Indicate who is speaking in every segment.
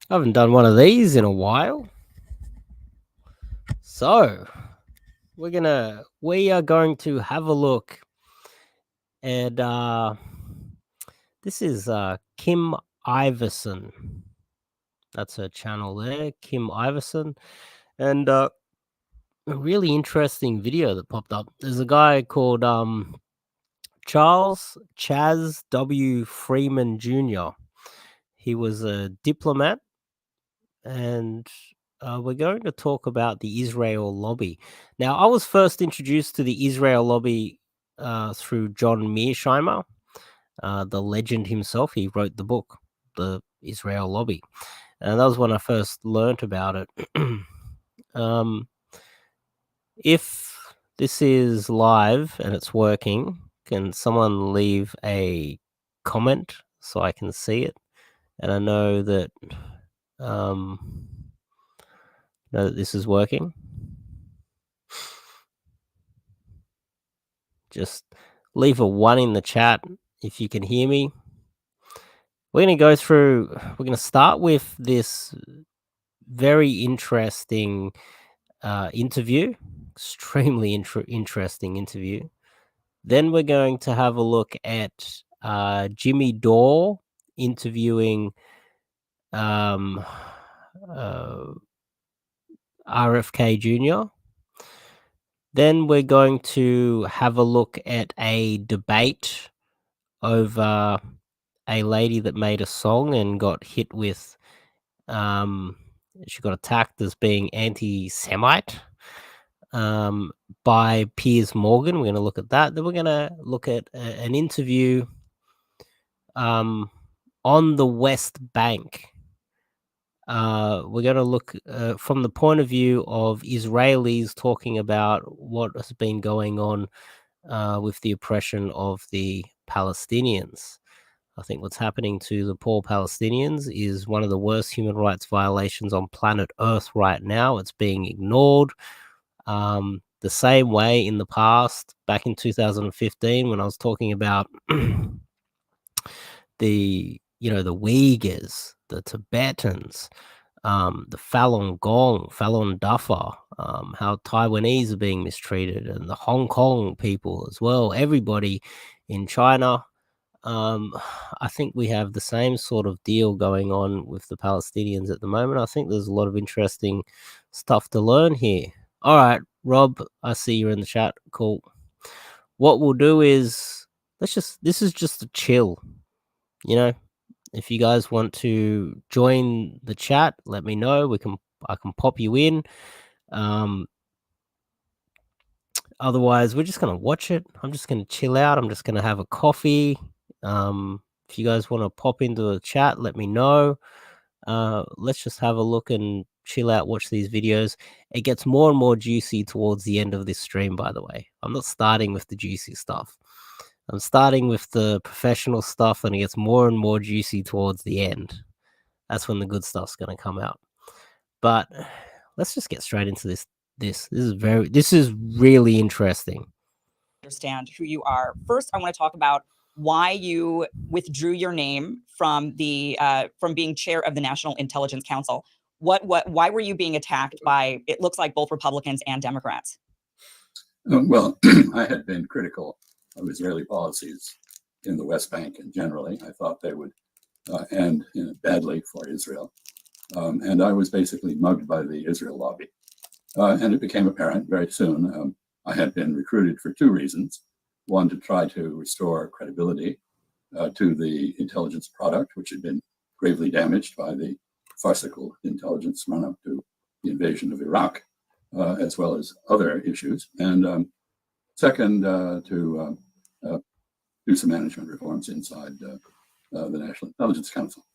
Speaker 1: I haven't done one of these in a while. So we are going to have a look at this is Kim Iverson. That's her channel there, Kim Iverson. And a really interesting video that popped up. There's a guy called Charles Chaz W. Freeman Jr. He was a diplomat, and we're going to talk about the Israel lobby. Now, I was first introduced to the Israel lobby through John Mearsheimer, the legend himself. He wrote the book, The Israel Lobby, and that was when I first learnt about it. um, if this is live and it's working, can someone leave a comment so I can see it? And I know that this is working. Just leave a 1 in the chat if you can hear me. We're going to start with this very interesting interview, extremely interesting interview. Then we're going to have a look at Jimmy Dore interviewing RFK Jr. Then we're going to have a look at a debate over a lady that made a song and got hit with, she got attacked as being anti-Semite by Piers Morgan. We're going to look at that. Then we're going to look at an interview on the West Bank. We're going to look from the point of view of Israelis talking about what has been going on with the oppression of the Palestinians. I think what's happening to the poor Palestinians is one of the worst human rights violations on planet Earth right now. It's being ignored. The same way in the past, back in 2015, when I was talking about the Uyghurs, the Tibetans, the Falun Gong, Falun Dafa, how Taiwanese are being mistreated, and the Hong Kong people as well, everybody in China. I think we have the same sort of deal going on with the Palestinians at the moment. I think there's a lot of interesting stuff to learn here. All right, Rob, I see you're in the chat. Cool. What we'll do is this is just a chill, if you guys want to join the chat, let me know. I can pop you in. Otherwise, we're just gonna watch it. I'm just gonna chill out. I'm just gonna have a coffee. If you guys want to pop into the chat, let me know. Let's just have a look and chill out, watch these videos. It gets more and more juicy towards the end of this stream, by the way. I'm not starting with the juicy stuff. I'm starting with the professional stuff, and it gets more and more juicy towards the end. That's when the good stuff's going to come out. But let's just get straight into this. This is really interesting.
Speaker 2: Understand who you are. First, I want to talk about why you withdrew your name from being chair of the National Intelligence Council. Why were you being attacked by, it looks like, both Republicans and Democrats?
Speaker 3: Well, I had been critical of Israeli policies in the West Bank, and generally, I thought they would end badly for Israel. And I was basically mugged by the Israel lobby. And it became apparent very soon. I had been recruited for two reasons. One, to try to restore credibility to the intelligence product, which had been gravely damaged by the farcical intelligence run up to the invasion of Iraq, as well as other issues. And second, to do some management reforms inside the National Intelligence Council.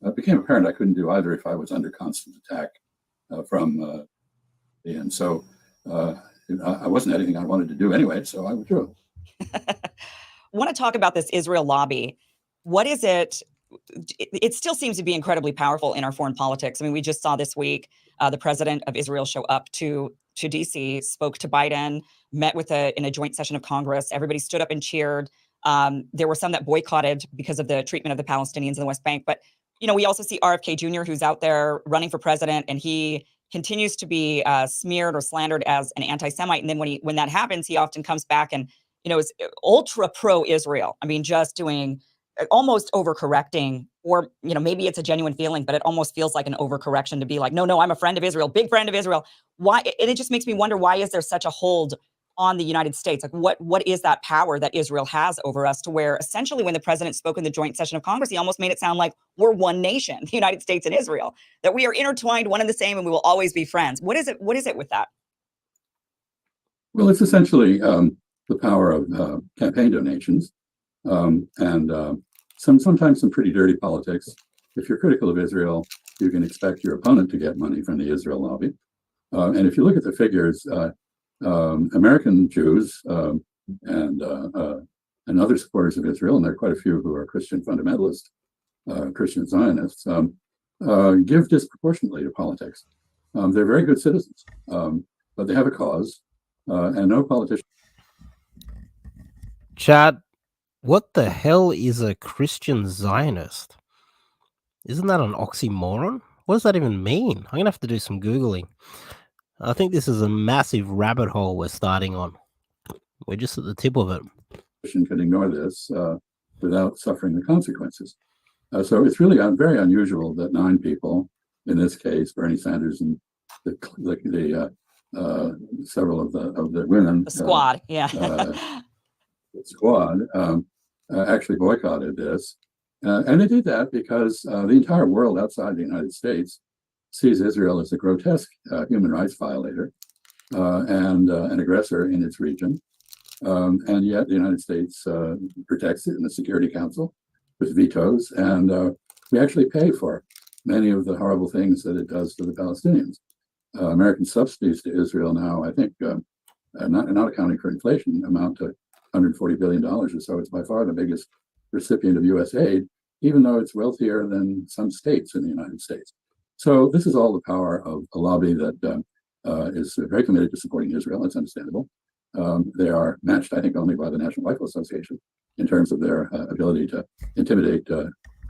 Speaker 3: It became apparent I couldn't do either if I was under constant attack and so I wasn't anything I wanted to do anyway, so I withdrew.
Speaker 2: I want to talk about this Israel lobby. What is it? It still seems to be incredibly powerful in our foreign politics. I mean, we just saw this week the president of Israel show up to DC, spoke to Biden, met with in a joint session of Congress. Everybody stood up and cheered. There were some that boycotted because of the treatment of the Palestinians in the West Bank. But we also see RFK Jr., who's out there running for president, and he continues to be smeared or slandered as an anti-Semite. And then when that happens, he often comes back and is ultra pro-Israel. I mean, just doing almost overcorrecting, or maybe it's a genuine feeling, but it almost feels like an overcorrection to be like, no, I'm a friend of Israel, big friend of Israel. Why? And it just makes me wonder, why is there such a hold on the United States? Like, what is that power that Israel has over us, to where essentially when the president spoke in the joint session of Congress, he almost made it sound like we're one nation, the United States and Israel, that we are intertwined, one and the same, and we will always be friends. What is it with that?
Speaker 3: Well, it's essentially the power of campaign donations and sometimes some pretty dirty politics. If you're critical of Israel, you can expect your opponent to get money from the Israel lobby. And if you look at the figures, American Jews and other supporters of Israel, and there are quite a few who are Christian fundamentalists, Christian Zionists, give disproportionately to politics. They're very good citizens, but they have a cause, and no politician.
Speaker 1: Chad, what the hell is a Christian Zionist? Isn't that an oxymoron? What does that even mean? I'm going to have to do some Googling. I think this is a massive rabbit hole we're starting on. We're just at the tip of it.
Speaker 3: Can ignore this without suffering the consequences. So it's really very unusual that 9 people, in this case, Bernie Sanders and the several of the women,
Speaker 2: the squad,
Speaker 3: the squad, actually boycotted this. And they did that because the entire world outside the United States sees Israel as a grotesque human rights violator and an aggressor in its region. And yet the United States protects it in the Security Council with vetoes. And we actually pay for many of the horrible things that it does to the Palestinians. American subsidies to Israel now, I think, not accounting for inflation, amount to $140 billion or so. It's by far the biggest recipient of U.S. aid, even though it's wealthier than some states in the United States. So this is all the power of a lobby that is very committed to supporting Israel. It's understandable. They are matched, I think, only by the National Rifle Association in terms of their ability to intimidate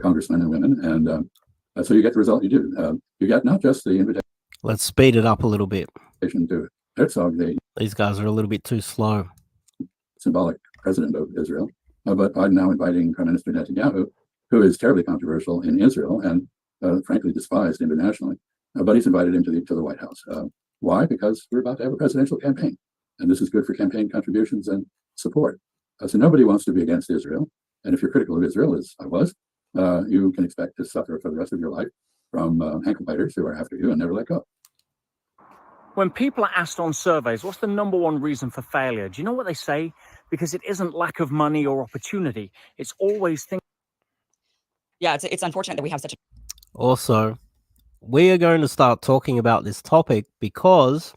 Speaker 3: congressmen and women. And so you get the result you do. You get not just the invitation.
Speaker 1: Let's speed it up a little bit.
Speaker 3: To Herzog,
Speaker 1: These guys are a little bit too slow.
Speaker 3: Symbolic president of Israel, but Biden now inviting Prime Minister Netanyahu, who is terribly controversial in Israel and frankly despised internationally, but he's invited him to the White House. Why? Because we're about to have a presidential campaign, and this is good for campaign contributions and support. So nobody wants to be against Israel, and if you're critical of Israel, as I was, you can expect to suffer for the rest of your life from ankle biters who are after you and never let go.
Speaker 4: When people are asked on surveys, what's the number one reason for failure? Do you know what they say? Because it isn't lack of money or opportunity. It's always things.
Speaker 2: Yeah, it's unfortunate that we have such a...
Speaker 1: Also, we are going to start talking about this topic because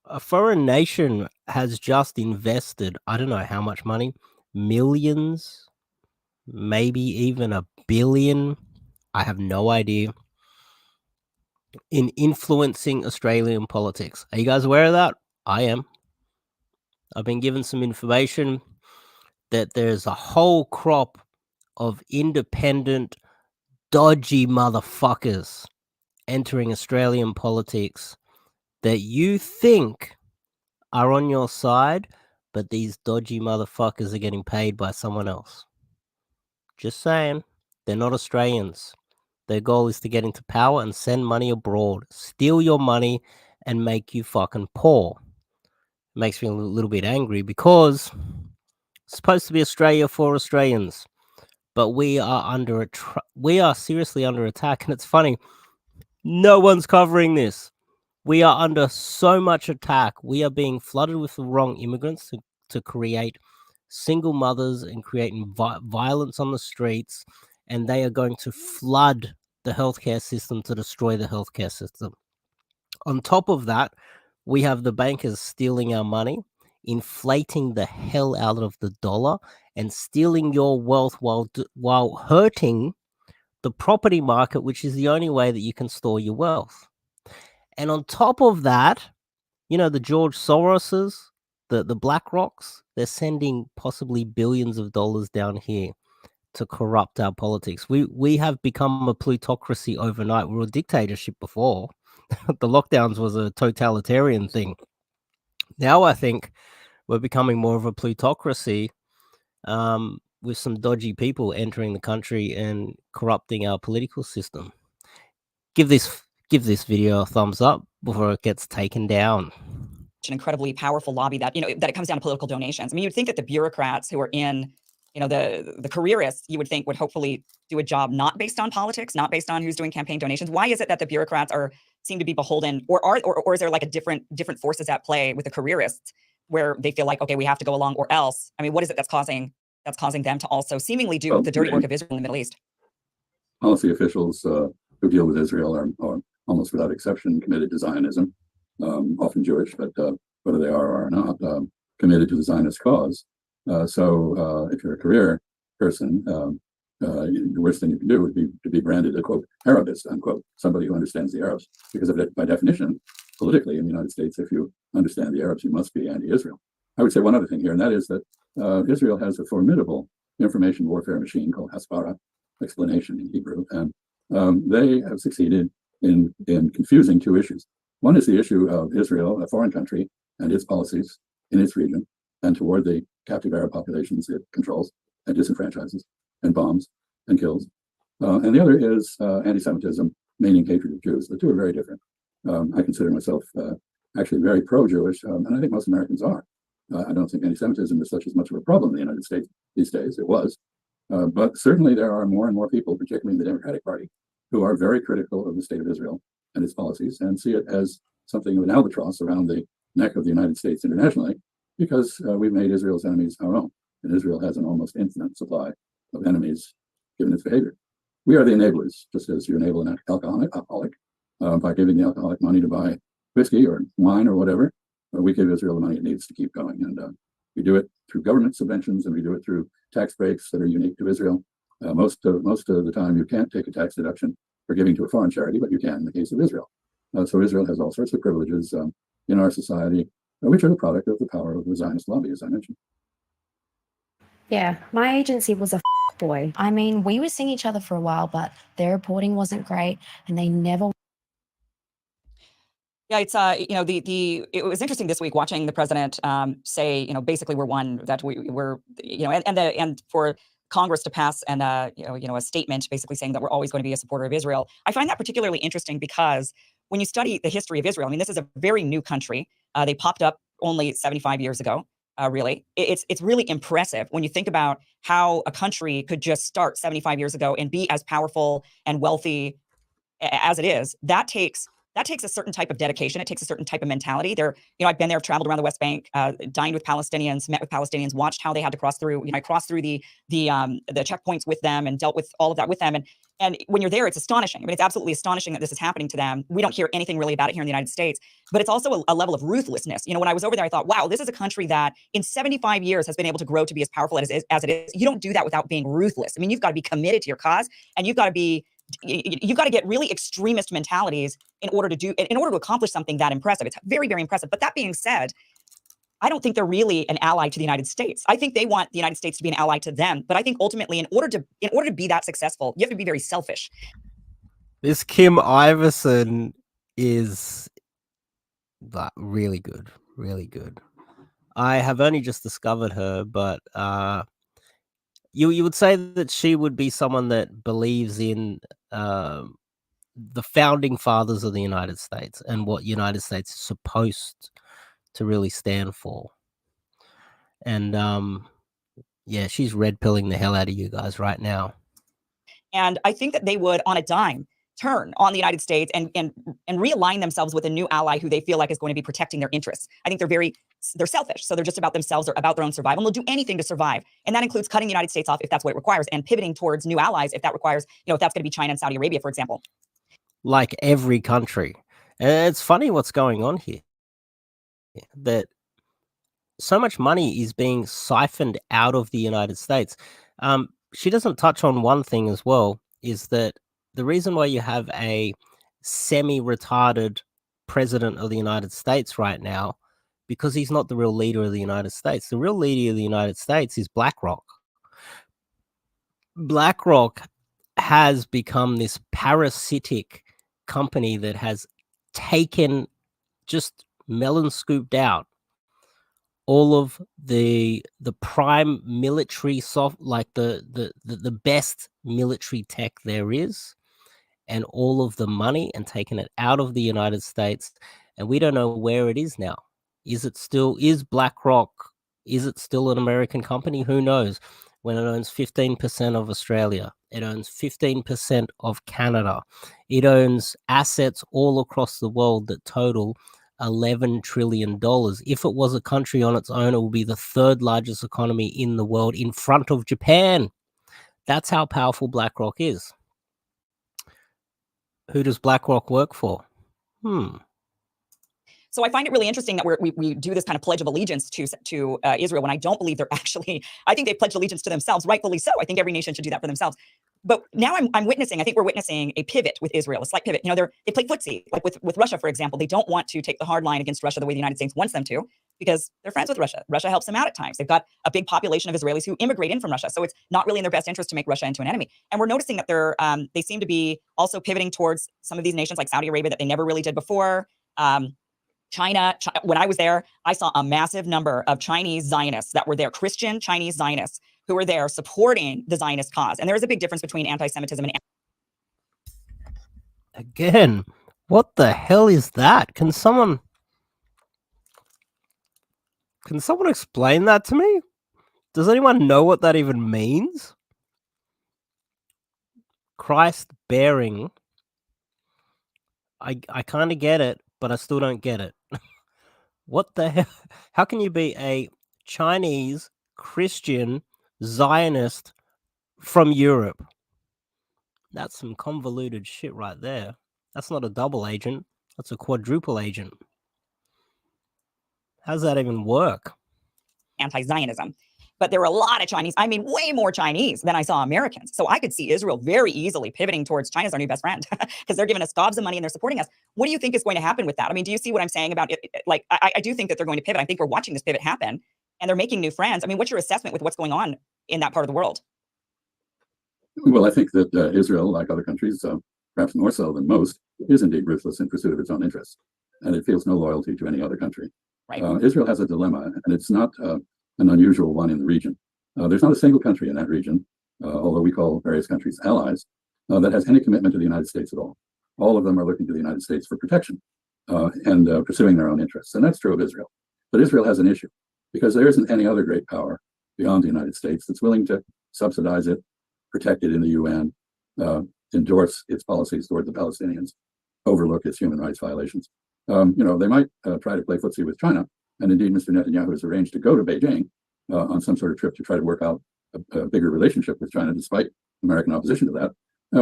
Speaker 1: a foreign nation has just invested, I don't know how much money, millions, maybe even $1 billion, I have no idea, in influencing Australian politics. Are you guys aware of that? I am. I've been given some information that there's a whole crop of independent, dodgy motherfuckers entering Australian politics that you think are on your side, but these dodgy motherfuckers are getting paid by someone else. Just saying, they're not Australians. Their goal is to get into power and send money abroad, steal your money, and make you fucking poor. It makes me a little bit angry because it's supposed to be Australia for Australians, but we are seriously under attack, and it's funny, no one's covering this. We are under so much attack. We are being flooded with the wrong immigrants to create single mothers and creating violence on the streets, and they are going to flood the healthcare system to destroy the healthcare system. On top of that, we have the bankers stealing our money, inflating the hell out of the dollar, and stealing your wealth while hurting the property market, which is the only way that you can store your wealth. And on top of that, the George Soroses, the BlackRocks, they're sending possibly billions of dollars down here to corrupt our politics. We have become a plutocracy overnight. We were a dictatorship before. The lockdowns was a totalitarian thing. Now I think we're becoming more of a plutocracy, with some dodgy people entering the country and corrupting our political system. Give this video a thumbs up before it gets taken down.
Speaker 2: An incredibly powerful lobby that, that it comes down to political donations. I mean, you'd think that the bureaucrats who are in, the careerists, you would think would hopefully do a job not based on politics, not based on who's doing campaign donations. Why is it that the bureaucrats seem to be beholden, or is there like a different forces at play with the careerists where they feel like, okay, we have to go along or else? I mean, what is it that's causing them to also seemingly do the dirty work of Israel in the Middle East?
Speaker 3: Policy officials who deal with Israel are almost without exception committed to Zionism, often Jewish, but whether they are or not, committed to the Zionist cause. So if you're a career person, the worst thing you can do would be to be branded a, quote, Arabist, unquote, somebody who understands the Arabs. Because by definition, politically in the United States, if you understand the Arabs, you must be anti-Israel. I would say one other thing here, and that is that Israel has a formidable information warfare machine called Hasbara, explanation in Hebrew, and they have succeeded in confusing two issues. One is the issue of Israel, a foreign country, and its policies in its region and toward the captive Arab populations it controls and disenfranchises and bombs and kills. And the other is anti-Semitism, meaning hatred of Jews. The two are very different. I consider myself actually very pro-Jewish, and I think most Americans are. I don't think anti-Semitism is such as much of a problem in the United States these days. It was. But certainly there are more and more people, particularly in the Democratic Party, who are very critical of the state of Israel and its policies and see it as something of an albatross around the neck of the United States internationally, because we've made Israel's enemies our own. And Israel has an almost infinite supply of enemies given its behavior. We are the enablers, just as you enable an alcoholic by giving the alcoholic money to buy whiskey or wine or whatever. We give Israel the money it needs to keep going. And we do it through government subventions, and we do it through tax breaks that are unique to Israel. Most of the time, you can't take a tax deduction for giving to a foreign charity, but you can in the case of Israel. So Israel has all sorts of privileges in our society, which are the product of the power of the Zionist lobby, as I mentioned.
Speaker 5: Yeah, my agency was a boy. I mean, we were seeing each other for a while, but their reporting wasn't great, and they never.
Speaker 2: Yeah, it's it was interesting this week watching the president say, basically we're one, that we're, and for Congress to pass and a statement basically saying that we're always going to be a supporter of Israel. I find that particularly interesting because when you study the history of Israel, I mean, this is a very new country. They popped up only 75 years ago. Really, it's really impressive when you think about how a country could just start 75 years ago and be as powerful and wealthy as it is. That takes a certain type of dedication. It takes a certain type of mentality. I've been there, traveled around the West Bank, dined with Palestinians, met with Palestinians, watched how they had to cross through. I crossed through the checkpoints with them and dealt with all of that with them. And when you're there, it's astonishing. I mean, it's absolutely astonishing that this is happening to them. We don't hear anything really about it here in the United States, but it's also a level of ruthlessness. When I was over there, I thought, wow, this is a country that in 75 years has been able to grow to be as powerful as it is. You don't do that without being ruthless. I mean, you've got to be committed to your cause, and you've got to get really extremist mentalities in order to accomplish something that impressive. It's very, very impressive. But that being said, I don't think they're really an ally to the United States. I think they want the United States to be an ally to them. But I think ultimately, in order to be that successful, you have to be very selfish.
Speaker 1: This Kim Iverson is really good, really good. I have only just discovered her, but you would say that she would be someone that believes in the founding fathers of the United States and what United States is supposed to really stand for. And yeah, she's red pilling the hell out of you guys right now.
Speaker 2: And I think that they would, on a dime, turn on the United States and realign themselves with a new ally who they feel like is going to be protecting their interests. I think they're selfish. So they're just about themselves or about their own survival. And they'll do anything to survive. And that includes cutting the United States off if that's what it requires, and pivoting towards new allies if that requires, if that's going to be China and Saudi Arabia, for example.
Speaker 1: Like every country. And it's funny what's going on here. That so much money is being siphoned out of the United States. She doesn't touch on one thing as well, is that the reason why you have a semi-retarded president of the United States right now, because he's not the real leader of the United States. The real leader of the United States is BlackRock. BlackRock has become this parasitic company that has taken, just melon scooped out, all of the prime military the best military tech there is, and all of the money, and taken it out of the United States, and we don't know where it is now. Is BlackRock, is it still an American company? Who knows? When it owns 15% of Australia, it owns 15% of Canada, it owns assets all across the world that total $11 trillion. If it was a country on its own, it would be the third largest economy in the world, in front of Japan. That's how powerful BlackRock is. Who does BlackRock work for?
Speaker 2: So I find it really interesting that we do this kind of pledge of allegiance to Israel, when I don't believe they're actually, I think they've pledged allegiance to themselves, rightfully so. I think every nation should do that for themselves. But now I think we're witnessing a pivot with Israel, a slight pivot. You know, they play footsie, like with Russia, for example. They don't want to take the hard line against Russia the way the United States wants them to, because they're friends with Russia. Russia helps them out at times. They've got a big population of Israelis who immigrate in from Russia. So it's not really in their best interest to make Russia into an enemy. And we're noticing that they seem to be also pivoting towards some of these nations like Saudi Arabia that they never really did before. China, when I was there, I saw a massive number of Chinese Zionists that were there, Christian Chinese Zionists who were there supporting the Zionist cause. And there is a big difference between anti-Semitism and...
Speaker 1: Again, what the hell is that? Can someone explain that to me? Does anyone know what that even means? Christ bearing. I kind of get it, but I still don't get it. What the hell? How can you be a Chinese Christian Zionist from Europe? That's some convoluted shit right there. That's not a double agent. That's a quadruple agent. How does that even work?
Speaker 2: Anti-Zionism. But there were a lot of Chinese, I mean, way more Chinese than I saw Americans. So I could see Israel very easily pivoting towards China's our new best friend, because they're giving us gobs of money and they're supporting us. What do you think is going to happen with that? I mean, do you see what I'm saying about it? Like, I do think that they're going to pivot. I think we're watching this pivot happen, and they're making new friends. I mean, what's your assessment with what's going on in that part of the world?
Speaker 3: Well, I think that Israel, like other countries, perhaps more so than most, is indeed ruthless in pursuit of its own interests, and it feels no loyalty to any other country.
Speaker 2: Right.
Speaker 3: Israel has a dilemma, and it's not an unusual one in the region. There's not a single country in that region, although we call various countries allies, that has any commitment to the United States at all. All of them are looking to the United States for protection and pursuing their own interests. And that's true of Israel. But Israel has an issue, because there isn't any other great power beyond the United States that's willing to subsidize it, protect it in the UN, endorse its policies toward the Palestinians, overlook its human rights violations. They might try to play footsie with China. And indeed, Mr. Netanyahu has arranged to go to Beijing on some sort of trip to try to work out a bigger relationship with China, despite American opposition to that.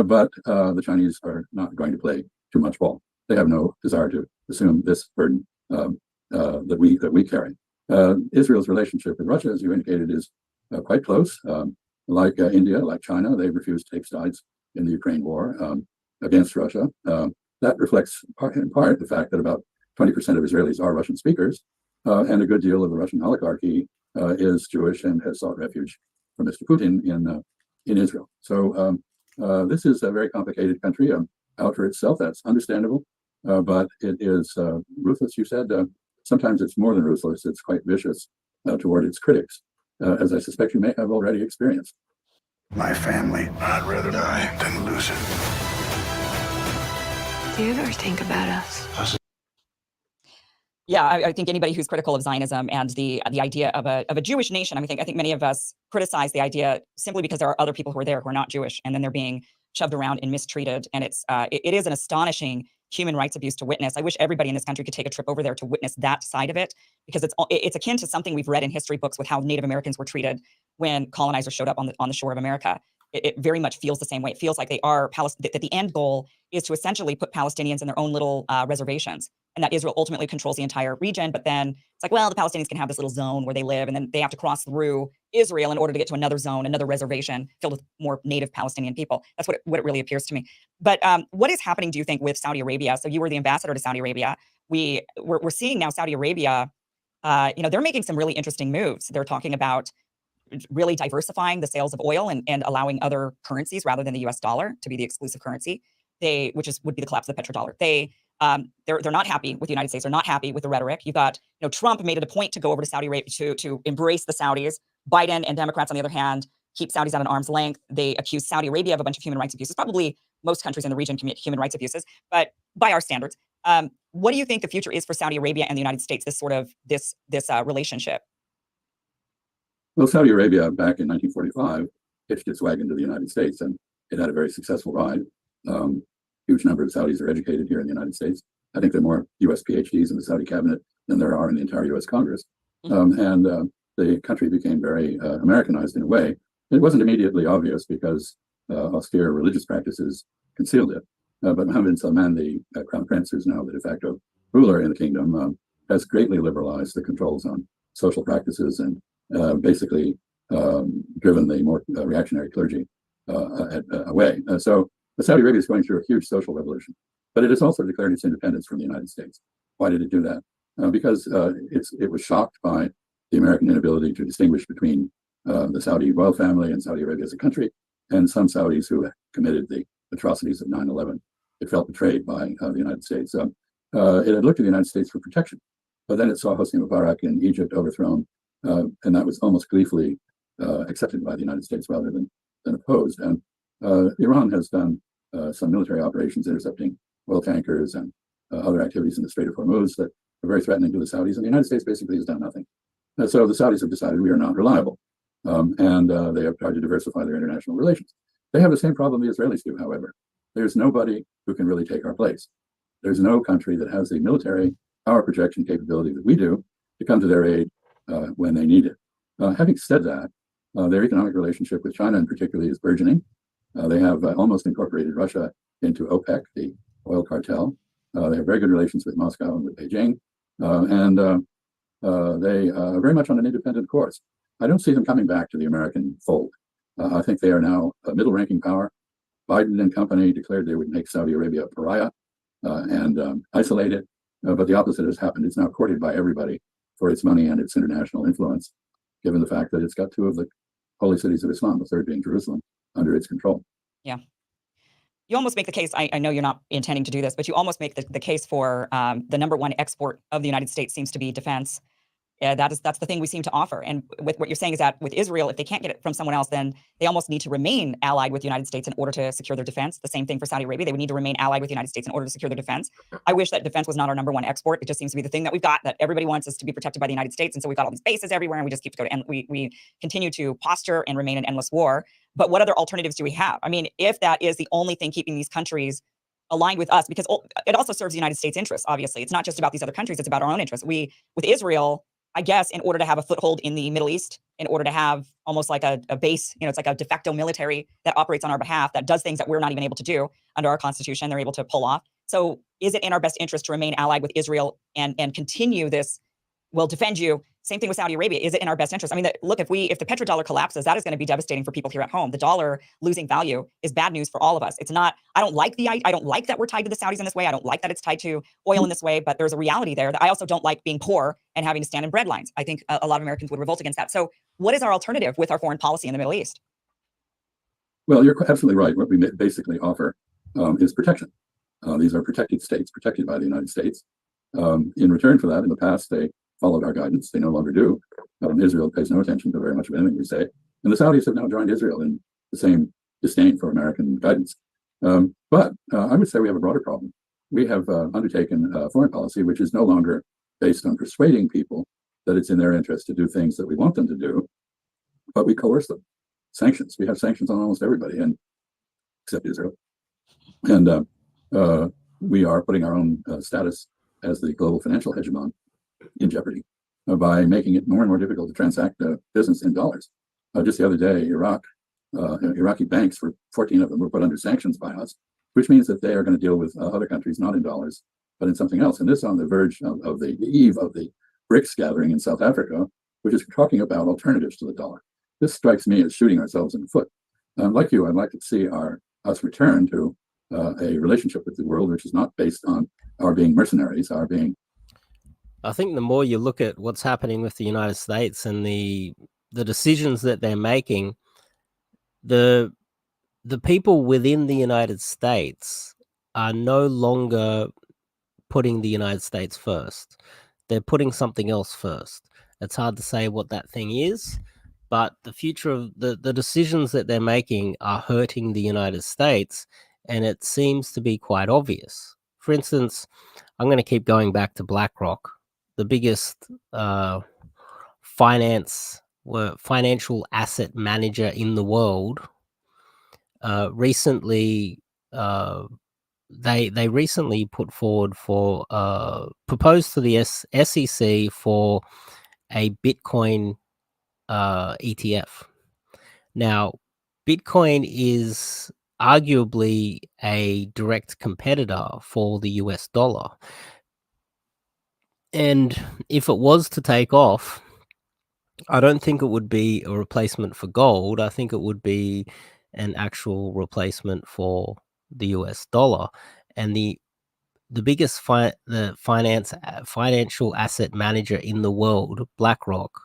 Speaker 3: But the Chinese are not going to play too much ball. They have no desire to assume this burden that we carry. Israel's relationship with Russia, as you indicated, is quite close. Like India, like China, they refuse to take sides in the Ukraine war against Russia. That reflects in part the fact that about 20% of Israelis are Russian speakers, and a good deal of the Russian oligarchy is Jewish and has sought refuge from Mr. Putin in Israel. So this is a very complicated country out for itself. That's understandable, but it is ruthless. You said sometimes it's more than ruthless. It's quite vicious toward its critics, as I suspect you may have already experienced.
Speaker 6: My family, I'd rather die than lose it.
Speaker 7: Do you ever think about us?
Speaker 2: Yeah, I think anybody who's critical of Zionism and the idea of a Jewish nation, I think many of us criticize the idea simply because there are other people who are there who are not Jewish, and then they're being shoved around and mistreated. And it is an astonishing human rights abuse to witness. I wish everybody in this country could take a trip over there to witness that side of it, because it's akin to something we've read in history books with how Native Americans were treated when colonizers showed up on the shore of America. It very much feels the same way. It feels like they are that the end goal is to essentially put Palestinians in their own little reservations, and that Israel ultimately controls the entire region. But then it's like, well, the Palestinians can have this little zone where they live, and then they have to cross through Israel in order to get to another zone, another reservation filled with more native Palestinian people. That's what it really appears to me. But what is happening, do you think, with Saudi Arabia? So you were the ambassador to Saudi Arabia. We're seeing now Saudi Arabia, they're making some really interesting moves. They're talking about really diversifying the sales of oil and allowing other currencies rather than the US dollar to be the exclusive currency, would be the collapse of the petrodollar. They're not happy with the United States. They're not happy with the rhetoric. You've got, Trump made it a point to go over to Saudi Arabia to embrace the Saudis. Biden and Democrats, on the other hand, keep Saudis at an arm's length. They accuse Saudi Arabia of a bunch of human rights abuses. Probably most countries in the region commit human rights abuses, but by our standards. What do you think the future is for Saudi Arabia and the United States, this relationship?
Speaker 3: Well, Saudi Arabia back in 1945 hitched its wagon to the United States, and it had a very successful ride. Huge number of Saudis are educated here in the United States. I think there are more U.S. PhDs in the Saudi cabinet than there are in the entire U.S. Congress. And the country became very Americanized in a way. It wasn't immediately obvious because austere religious practices concealed it. But Mohammed bin Salman, the crown prince, who's now the de facto ruler in the kingdom, has greatly liberalized the controls on social practices and basically driven the more reactionary clergy away. So Saudi Arabia is going through a huge social revolution, but it has also declared its independence from the United States. Why did it do that? Because it was shocked by the American inability to distinguish between the Saudi royal family and Saudi Arabia as a country, and some Saudis who committed the atrocities of 9/11. It felt betrayed by the United States. It had looked to the United States for protection, but then it saw Hosni Mubarak in Egypt overthrown, and that was almost gleefully accepted by the United States rather than opposed. And Iran has done some military operations intercepting oil tankers and other activities in the Strait of Hormuz that are very threatening to the Saudis, and the United States basically has done nothing. So the Saudis have decided we are not reliable, and they have tried to diversify their international relations. They have the same problem the Israelis do, however. There's nobody who can really take our place. There's no country that has the military power projection capability that we do to come to their aid when they need it. Having said that, their economic relationship with China in particular is burgeoning. They have almost incorporated Russia into OPEC, the oil cartel. They have very good relations with Moscow and with Beijing, and they are very much on an independent course. I don't see them coming back to the American fold. I think they are now a middle-ranking power. Biden and company declared they would make Saudi Arabia a pariah and isolate it, but the opposite has happened. It's now courted by everybody for its money and its international influence, given the fact that it's got two of the holy cities of Islam, the third being Jerusalem, under its control.
Speaker 2: Yeah. You almost make the case, I know you're not intending to do this, but you almost make the case for the number one export of the United States seems to be defense. That's the thing we seem to offer. And with what you're saying is that with Israel, if they can't get it from someone else, then they almost need to remain allied with the United States in order to secure their defense. The same thing for Saudi Arabia. They would need to remain allied with the United States in order to secure their defense. I wish that defense was not our number one export. It just seems to be the thing that we've got, that everybody wants us to be protected by the United States. And so we've got all these bases everywhere, and we just keep going. And we continue to posture and remain in endless war. But what other alternatives do we have? I mean, if that is the only thing keeping these countries aligned with us, because it also serves the United States interests, obviously. It's not just about these other countries, it's about our own interests. With Israel, I guess, in order to have a foothold in the Middle East, in order to have almost like a base, it's like a de facto military that operates on our behalf, that does things that we're not even able to do under our constitution, they're able to pull off. So is it in our best interest to remain allied with Israel and continue this, we'll defend you? Same thing with Saudi Arabia. Is it in our best interest? I mean, look, if the petrodollar collapses, that is going to be devastating for people here at home. The dollar losing value is bad news for all of us. It's not, I don't like that we're tied to the Saudis in this way. I don't like that it's tied to oil in this way, but there's a reality there that I also don't like being poor and having to stand in bread lines. I think a lot of Americans would revolt against that. So what is our alternative with our foreign policy in the Middle East?
Speaker 3: Well, you're absolutely right. What we basically offer is protection. These are protected states, protected by the United States. In return for that, in the past, they followed our guidance. They no longer do. Israel pays no attention to very much of anything we say. And the Saudis have now joined Israel in the same disdain for American guidance. But I would say we have a broader problem. We have undertaken a foreign policy which is no longer based on persuading people that it's in their interest to do things that we want them to do, but we coerce them. Sanctions. We have sanctions on almost everybody, and except Israel. And we are putting our own status as the global financial hegemon in jeopardy by making it more and more difficult to transact business in dollars. Just the other day, Iraqi banks, 14 of them, were put under sanctions by us, which means that they are going to deal with other countries, not in dollars, but in something else. And this on the verge of the eve of the BRICS gathering in South Africa, which is talking about alternatives to the dollar. This strikes me as shooting ourselves in the foot. Like you, I'd like to see us return to a relationship with the world which is not based on our being mercenaries, I think
Speaker 1: the more you look at what's happening with the United States and the the decisions that they're making, the people within the United States are no longer putting the United States first. They're putting something else first. It's hard to say what that thing is, but the future of the decisions that they're making are hurting the United States, and it seems to be quite obvious. For instance, I'm going to keep going back to BlackRock, the biggest financial asset manager in the world. Recently, they recently put forward for proposed to the SEC for a Bitcoin ETF. Now, Bitcoin is arguably a direct competitor for the US dollar. And if it was to take off, I don't think it would be a replacement for gold. I think it would be an actual replacement for the US dollar. And the biggest financial asset manager in the world, BlackRock,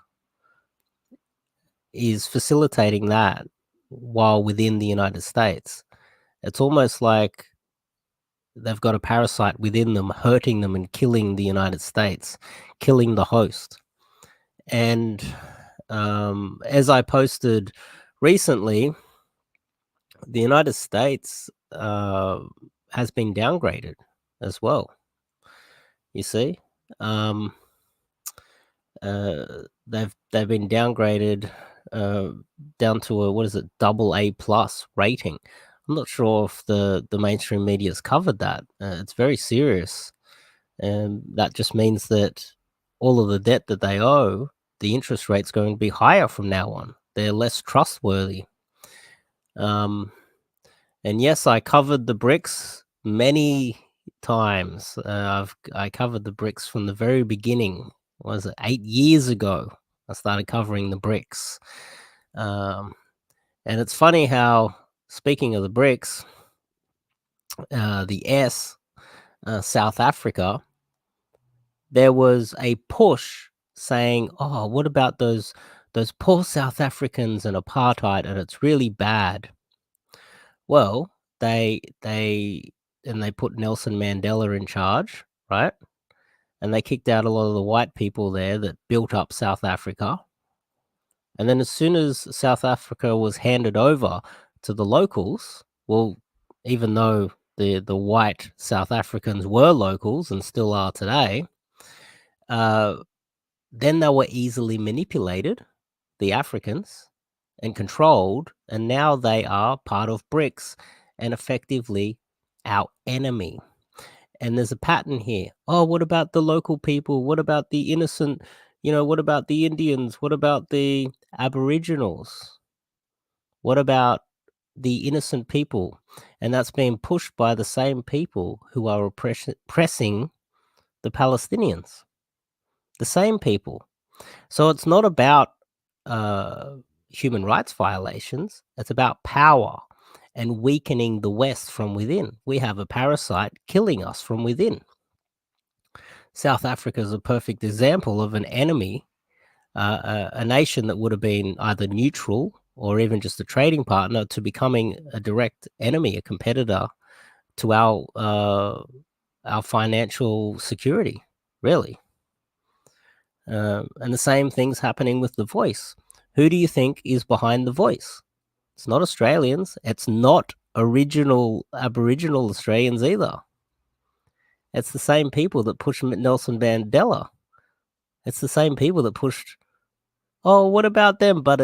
Speaker 1: is facilitating that while within the United States. It's almost like they've got a parasite within them, hurting them and killing the United States, killing the host. And as I posted recently, the United States has been downgraded as well. You see, they've been downgraded down to a AA+ rating. I'm not sure if the mainstream media's covered that. It's very serious, and that just means that all of the debt that they owe, the interest rate's going to be higher from now on. They're less trustworthy. And yes, I covered the BRICS many times. I covered the BRICS from the very beginning. What was it 8 years ago? I started covering the BRICS. And it's funny how, speaking of the BRICS, the S, South Africa, there was a push saying, "Oh, what about those poor South Africans and apartheid, and it's really bad." Well, they put Nelson Mandela in charge, right? And they kicked out a lot of the white people there that built up South Africa. And then as soon as South Africa was handed over to the locals, well, even though the white South Africans were locals and still are today, then they were easily manipulated, the Africans, and controlled, and now they are part of BRICS and effectively our enemy. And there's a pattern here. Oh, what about the local people? What about the innocent? What about the Indians? What about the Aboriginals? What about the innocent people? And that's being pushed by the same people who are oppressing the Palestinians. The same people. So it's not about human rights violations. It's about power and weakening the West from within. We have a parasite killing us from within. South Africa is a perfect example of an enemy, a nation that would have been either neutral or even just a trading partner to becoming a direct enemy, a competitor to our financial security, really. And the same thing's happening with The Voice. Who do you think is behind The Voice? It's not Australians. It's not Aboriginal Australians either. It's the same people that pushed Nelson Mandela. It's the same people that pushed, oh, what about them? But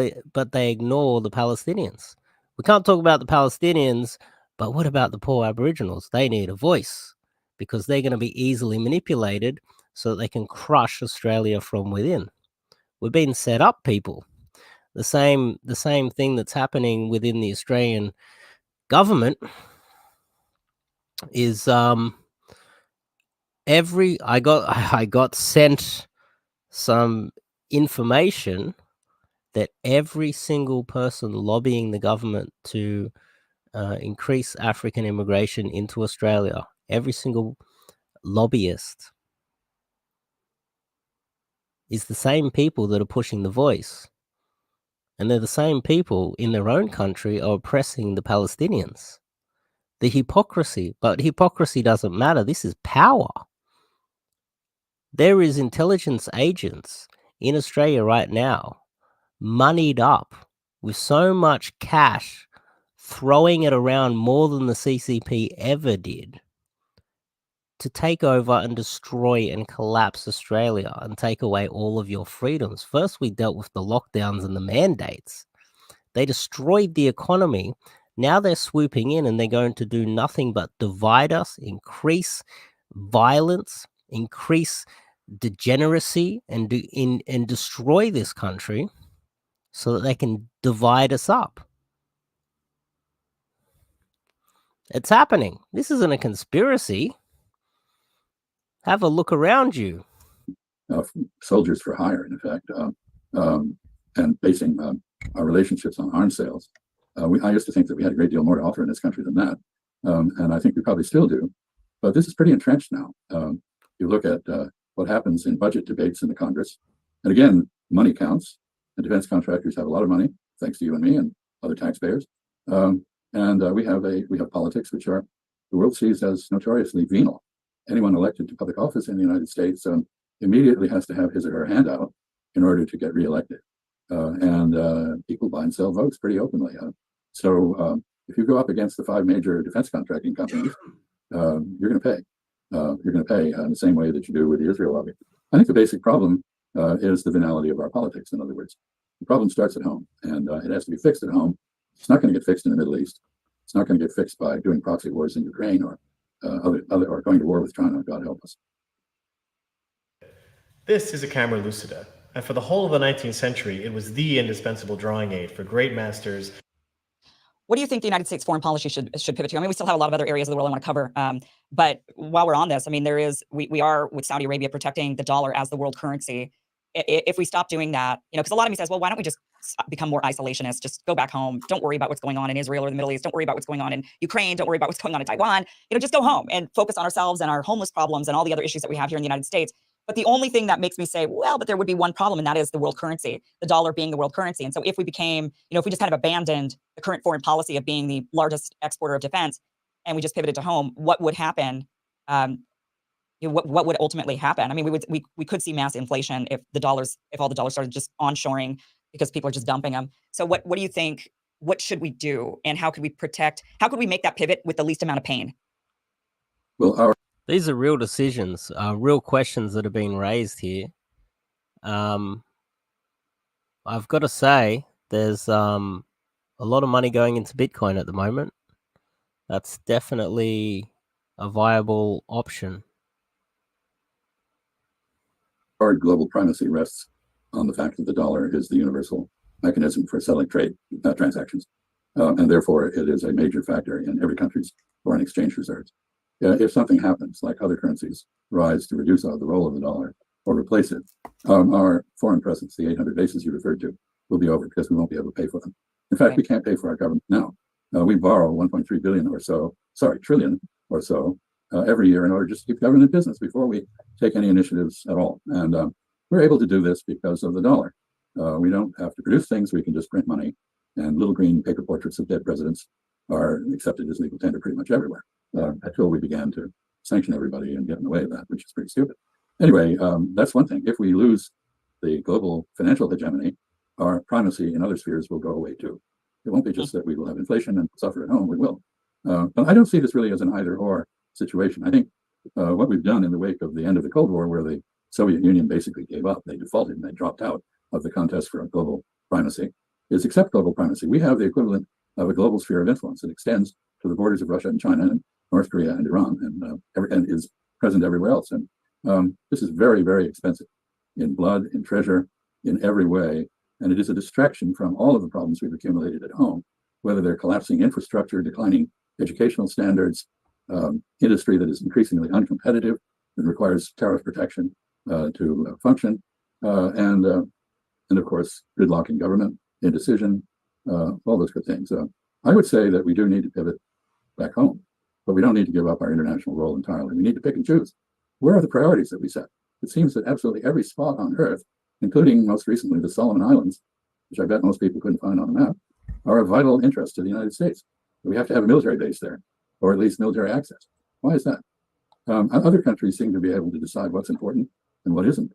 Speaker 1: they ignore the Palestinians. We can't talk about the Palestinians, but what about the poor Aboriginals? They need a voice because they're going to be easily manipulated so that they can crush Australia from within. We're being set up, people. The same thing that's happening within the Australian government is I got sent some information that every single person lobbying the government to increase African immigration into Australia, every single lobbyist, is the same people that are pushing The Voice. And they're the same people in their own country are oppressing the Palestinians. The hypocrisy, but hypocrisy doesn't matter. This is power. There is intelligence agents in Australia right now, moneyed up with so much cash, throwing it around more than the CCP ever did, to take over and destroy and collapse Australia and take away all of your freedoms. First, we dealt with the lockdowns and the mandates. They destroyed the economy. Now they're swooping in and they're going to do nothing but divide us, increase violence, increase degeneracy, and destroy this country so that they can divide us up. It's happening. This isn't a conspiracy. Have a look around you.
Speaker 3: Soldiers for hire, in effect, and basing our relationships on arms sales. I used to think that we had a great deal more to offer in this country than that, and I think we probably still do. But this is pretty entrenched now. You look at what happens in budget debates in the Congress, and again, money counts. And defense contractors have a lot of money, thanks to you and me and other taxpayers. And we have politics which the world sees as notoriously venal. Anyone elected to public office in the United States immediately has to have his or her hand out in order to get reelected. And people buy and sell votes pretty openly. So if you go up against the 5 major defense contracting companies, you're going to pay. You're going to pay in the same way that you do with the Israel lobby. I think the basic problem is the venality of our politics. In other words, the problem starts at home, and it has to be fixed at home. It's not going to get fixed in the Middle East. It's not going to get fixed by doing proxy wars in Ukraine or or going to war with China. God help us.
Speaker 8: This is a camera lucida, and for the whole of the 19th century, it was the indispensable drawing aid for great masters.
Speaker 2: What do you think the United States foreign policy should pivot to? I mean, we still have a lot of other areas of the world I want to cover. But while we're on this, I mean, we are with Saudi Arabia protecting the dollar as the world currency. If we stop doing that, because a lot of me says, well, why don't we just become more isolationist? Just go back home. Don't worry about what's going on in Israel or the Middle East. Don't worry about what's going on in Ukraine. Don't worry about what's going on in Taiwan. Just go home and focus on ourselves and our homeless problems and all the other issues that we have here in the United States. But the only thing that makes me say, well, but there would be one problem, and that is the world currency, the dollar being the world currency. And so if we became, if we just kind of abandoned the current foreign policy of being the largest exporter of defense and we just pivoted to home, what would happen? What would ultimately happen? I mean, we could see mass inflation if all the dollars started just onshoring because people are just dumping them. So what do you think? What should we do? And how could we make that pivot with the least amount of pain?
Speaker 3: Well,
Speaker 1: these are real decisions, real questions that are being raised here. I've got to say, there's a lot of money going into Bitcoin at the moment. That's definitely a viable option.
Speaker 3: Our global primacy rests on the fact that the dollar is the universal mechanism for settling trade transactions. And therefore, it is a major factor in every country's foreign exchange reserves. If something happens, like other currencies rise to reduce the role of the dollar or replace it, our foreign presence, the 800 bases you referred to, will be over because we won't be able to pay for them. In fact, we can't pay for our government now. We borrow 1.3 trillion or so every year in order just to keep government in business before we take any initiatives at all. And we're able to do this because of the dollar. We don't have to produce things. We can just print money, and little green paper portraits of dead presidents are accepted as legal tender pretty much everywhere, until we began to sanction everybody and get in the way of that, which is pretty stupid. Anyway, that's one thing. If we lose the global financial hegemony, our primacy in other spheres will go away too. It won't be just that we will have inflation and suffer at home. We will. But I don't see this really as an either-or situation. I think what we've done in the wake of the end of the Cold War, where the Soviet Union basically gave up, they defaulted and they dropped out of the contest for global primacy, is accept global primacy. We have the equivalent of a global sphere of influence that extends to the borders of Russia and China and North Korea and Iran and is present everywhere else. And this is very, very expensive in blood, in treasure, in every way. And it is a distraction from all of the problems we've accumulated at home, whether they're collapsing infrastructure, declining educational standards, industry that is increasingly uncompetitive and requires tariff protection to function, and of course, gridlock in government, indecision, all those good things. I would say that we do need to pivot back home, but we don't need to give up our international role entirely. We need to pick and choose. Where are the priorities that we set? It seems that absolutely every spot on Earth, including most recently the Solomon Islands, which I bet most people couldn't find on a map, are of vital interest to the United States. We have to have a military base there, or at least military access. Why is that? Other countries seem to be able to decide what's important and what isn't.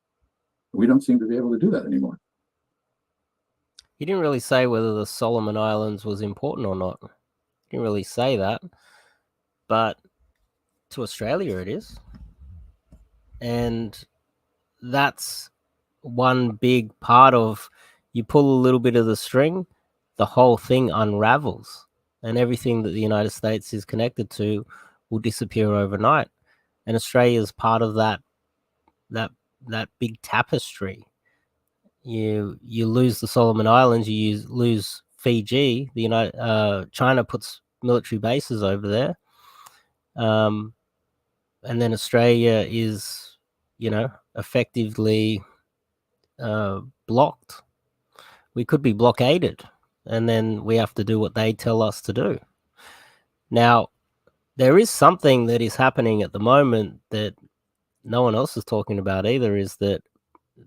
Speaker 3: We don't seem to be able to do that anymore.
Speaker 1: He didn't really say whether the Solomon Islands was important or not. He didn't really say that. But to Australia it is. And that's one big part of, you pull a little bit of the string, the whole thing unravels. And everything that the United States is connected to will disappear overnight. And Australia is part of that big tapestry. You lose the Solomon Islands, you lose Fiji. China puts military bases over there, and then Australia is, effectively blocked. We could be blockaded, and then we have to do what they tell us to do. Now, there is something that is happening at the moment that no one else is talking about either, is that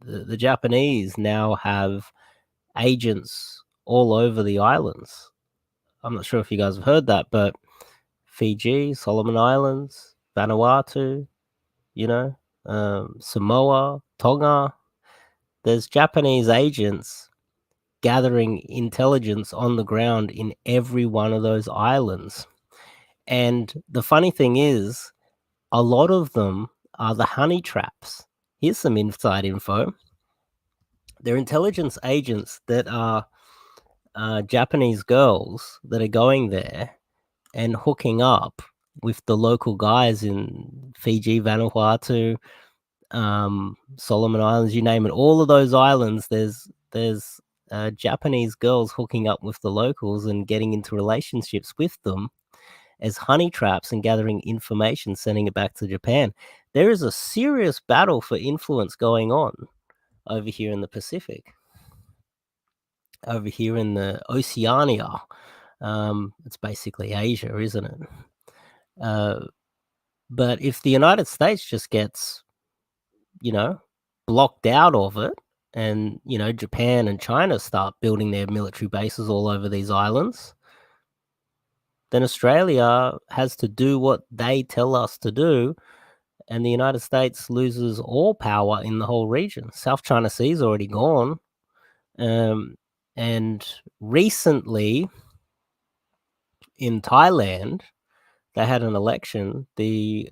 Speaker 1: the Japanese now have agents all over the islands. I'm not sure if you guys have heard that, but Fiji, Solomon Islands, Vanuatu, Samoa, Tonga, there's Japanese agents gathering intelligence on the ground in every one of those islands. And the funny thing is, a lot of them are the honey traps. Here's some inside info. They're intelligence agents that are Japanese girls that are going there and hooking up with the local guys in Fiji, Vanuatu, Solomon Islands, you name it. All of those islands, there's Japanese girls hooking up with the locals and getting into relationships with them as honey traps and gathering information, sending it back to Japan. There is a serious battle for influence going on over here in the Pacific, over here in the Oceania. It's basically Asia, isn't it? But if the United States just gets, blocked out of it, and, Japan and China start building their military bases all over these islands, then Australia has to do what they tell us to do, and the United States loses all power in the whole region. South China Sea is already gone. And recently in Thailand, they had an election. The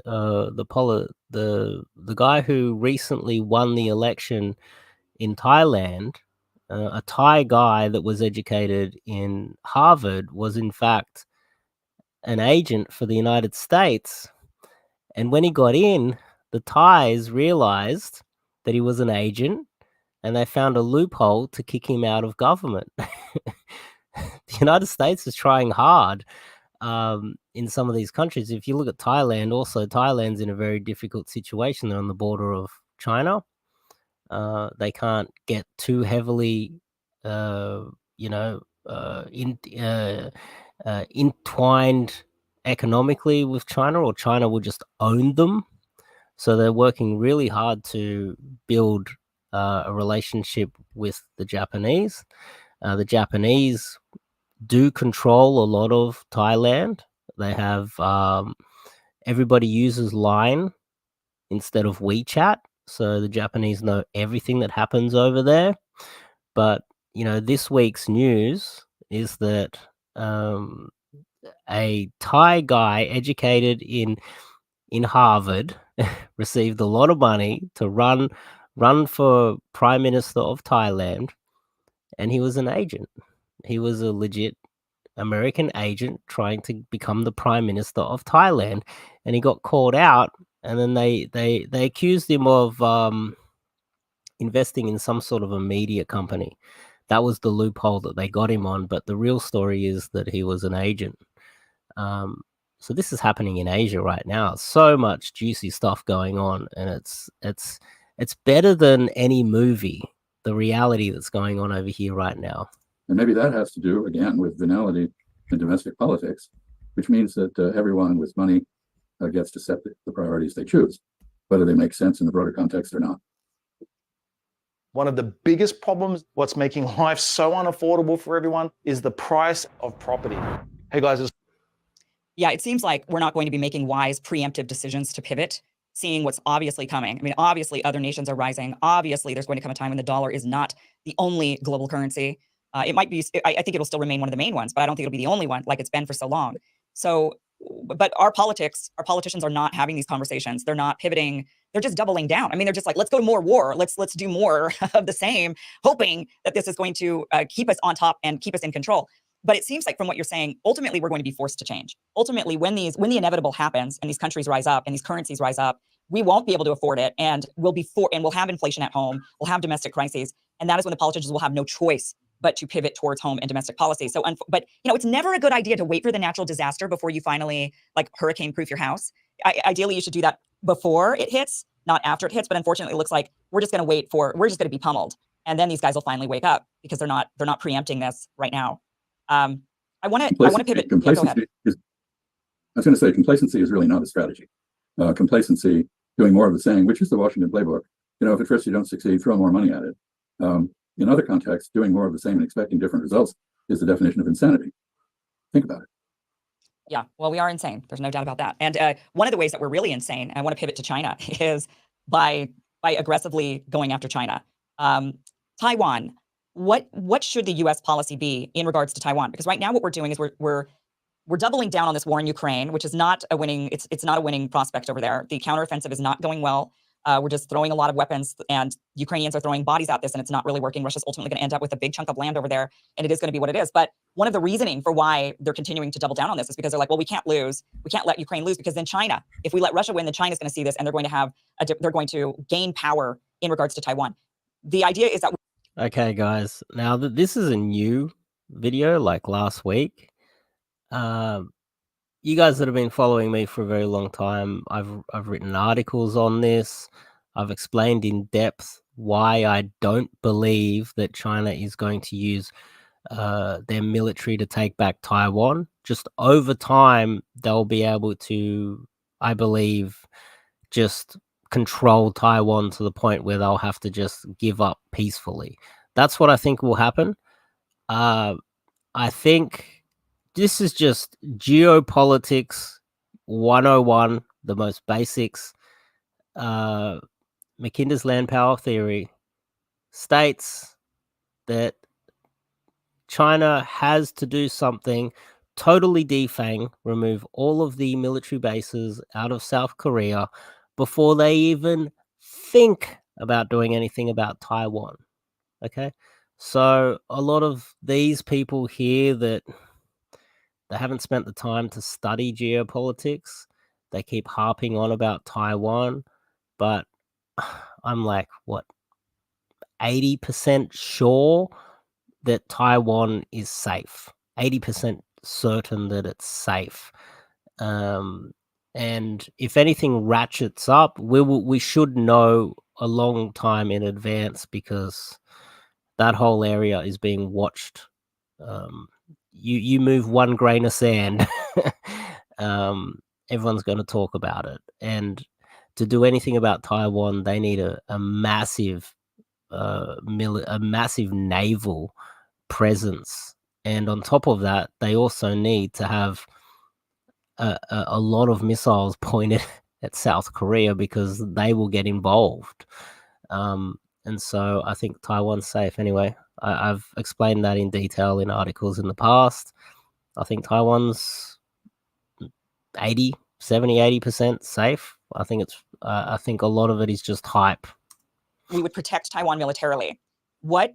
Speaker 1: guy who recently won the election in Thailand, a Thai guy that was educated in Harvard, was in fact an agent for the United States. And when he got in, the Thais realized that he was an agent, and they found a loophole to kick him out of government. The United States is trying hard in some of these countries. If you look at Thailand, also Thailand's in a very difficult situation. They're on the border of China. They can't get too heavily, entwined economically with China, or China will just own them. So they're working really hard to build a relationship with the Japanese. The Japanese do control a lot of Thailand. They have everybody uses Line instead of WeChat, so the Japanese know everything that happens over there. But this week's news is that a Thai guy educated in Harvard received a lot of money to run for Prime Minister of Thailand, and he was an agent. He was a legit American agent trying to become the Prime Minister of Thailand, and he got called out, and then they accused him of investing in some sort of a media company. That was the loophole that they got him on, but the real story is that he was an agent. So this is happening in Asia right now. So much juicy stuff going on, and it's better than any movie, the reality that's going on over here right now.
Speaker 3: And maybe that has to do, again, with venality in domestic politics, which means that everyone with money gets to set the priorities they choose, whether they make sense in the broader context or not.
Speaker 9: One of the biggest problems, what's making life so unaffordable for everyone, is the price of property. Hey guys,
Speaker 2: Yeah, it seems like we're not going to be making wise preemptive decisions to pivot, seeing what's obviously coming. I mean, obviously other nations are rising. Obviously, there's going to come a time when the dollar is not the only global currency. It might be, I think it'll still remain one of the main ones, but I don't think it'll be the only one like it's been for so long. So, but our politicians are not having these conversations. They're not pivoting. They're just doubling down. I mean, they're just like, let's go to more war. Let's do more of the same, hoping that this is going to keep us on top and keep us in control. But it seems like from what you're saying, ultimately we're going to be forced to change. Ultimately, when the inevitable happens and these countries rise up and these currencies rise up, we won't be able to afford it, and we'll have inflation at home. We'll have domestic crises, and that is when the politicians will have no choice but to pivot towards home and domestic policy. So, but it's never a good idea to wait for the natural disaster before you finally like hurricane-proof your house. Ideally, you should do that before it hits, not after it hits. But unfortunately, it looks like we're just going to be pummeled, and then these guys will finally wake up because they're not preempting this right now. I want to pivot. Yeah, go ahead.
Speaker 3: I was going to say complacency is really not a strategy. Complacency, doing more of the same, which is the Washington playbook. If at first you don't succeed, throw more money at it. In other contexts, doing more of the same and expecting different results is the definition of insanity. Think about it.
Speaker 2: Yeah, well, we are insane. There's no doubt about that. And one of the ways that we're really insane, and I want to pivot to China, is by aggressively going after China. Taiwan. What should the U.S. policy be in regards to Taiwan? Because right now what we're doing is we're doubling down on this war in Ukraine, which is not a winning. It's not a winning prospect over there. The counteroffensive is not going well. We're just throwing a lot of weapons, and Ukrainians are throwing bodies at this, and it's not really working. Russia's ultimately going to end up with a big chunk of land over there, and it is going to be what it is. But one of the reasoning for why they're continuing to double down on this is because they're like, well, we can't lose. We can't let Ukraine lose because then China, if we let Russia win, then China's going to see this, and they're going to gain power in regards to Taiwan. The idea is that.
Speaker 1: Okay, guys. Now that this is a new video, like last week, you guys that have been following me for a very long time, I've written articles on this. I've explained in depth why I don't believe that China is going to use their military to take back Taiwan. Just over time, they'll be able to, I believe, just control Taiwan to the point where they'll have to just give up peacefully. That's what I think will happen. I think this is just geopolitics 101, the most basics. Mackinder's land power theory states that China has to do something, totally defang, remove all of the military bases out of South Korea before they even think about doing anything about Taiwan. Okay? So a lot of these people here that they haven't spent the time to study geopolitics, they keep harping on about Taiwan, but I'm like, what, 80% sure that Taiwan is safe, 80% certain that it's safe. And if anything ratchets up, we should know a long time in advance because that whole area is being watched. You move one grain of sand, everyone's going to talk about it. And to do anything about Taiwan, they need a massive naval presence, and on top of that, they also need to have a lot of missiles pointed at South Korea because they will get involved. And so I think Taiwan's safe. Anyway, I've explained that in detail in articles in the past. I think Taiwan's 80% safe. I think a lot of it is just hype.
Speaker 2: We would protect Taiwan militarily. What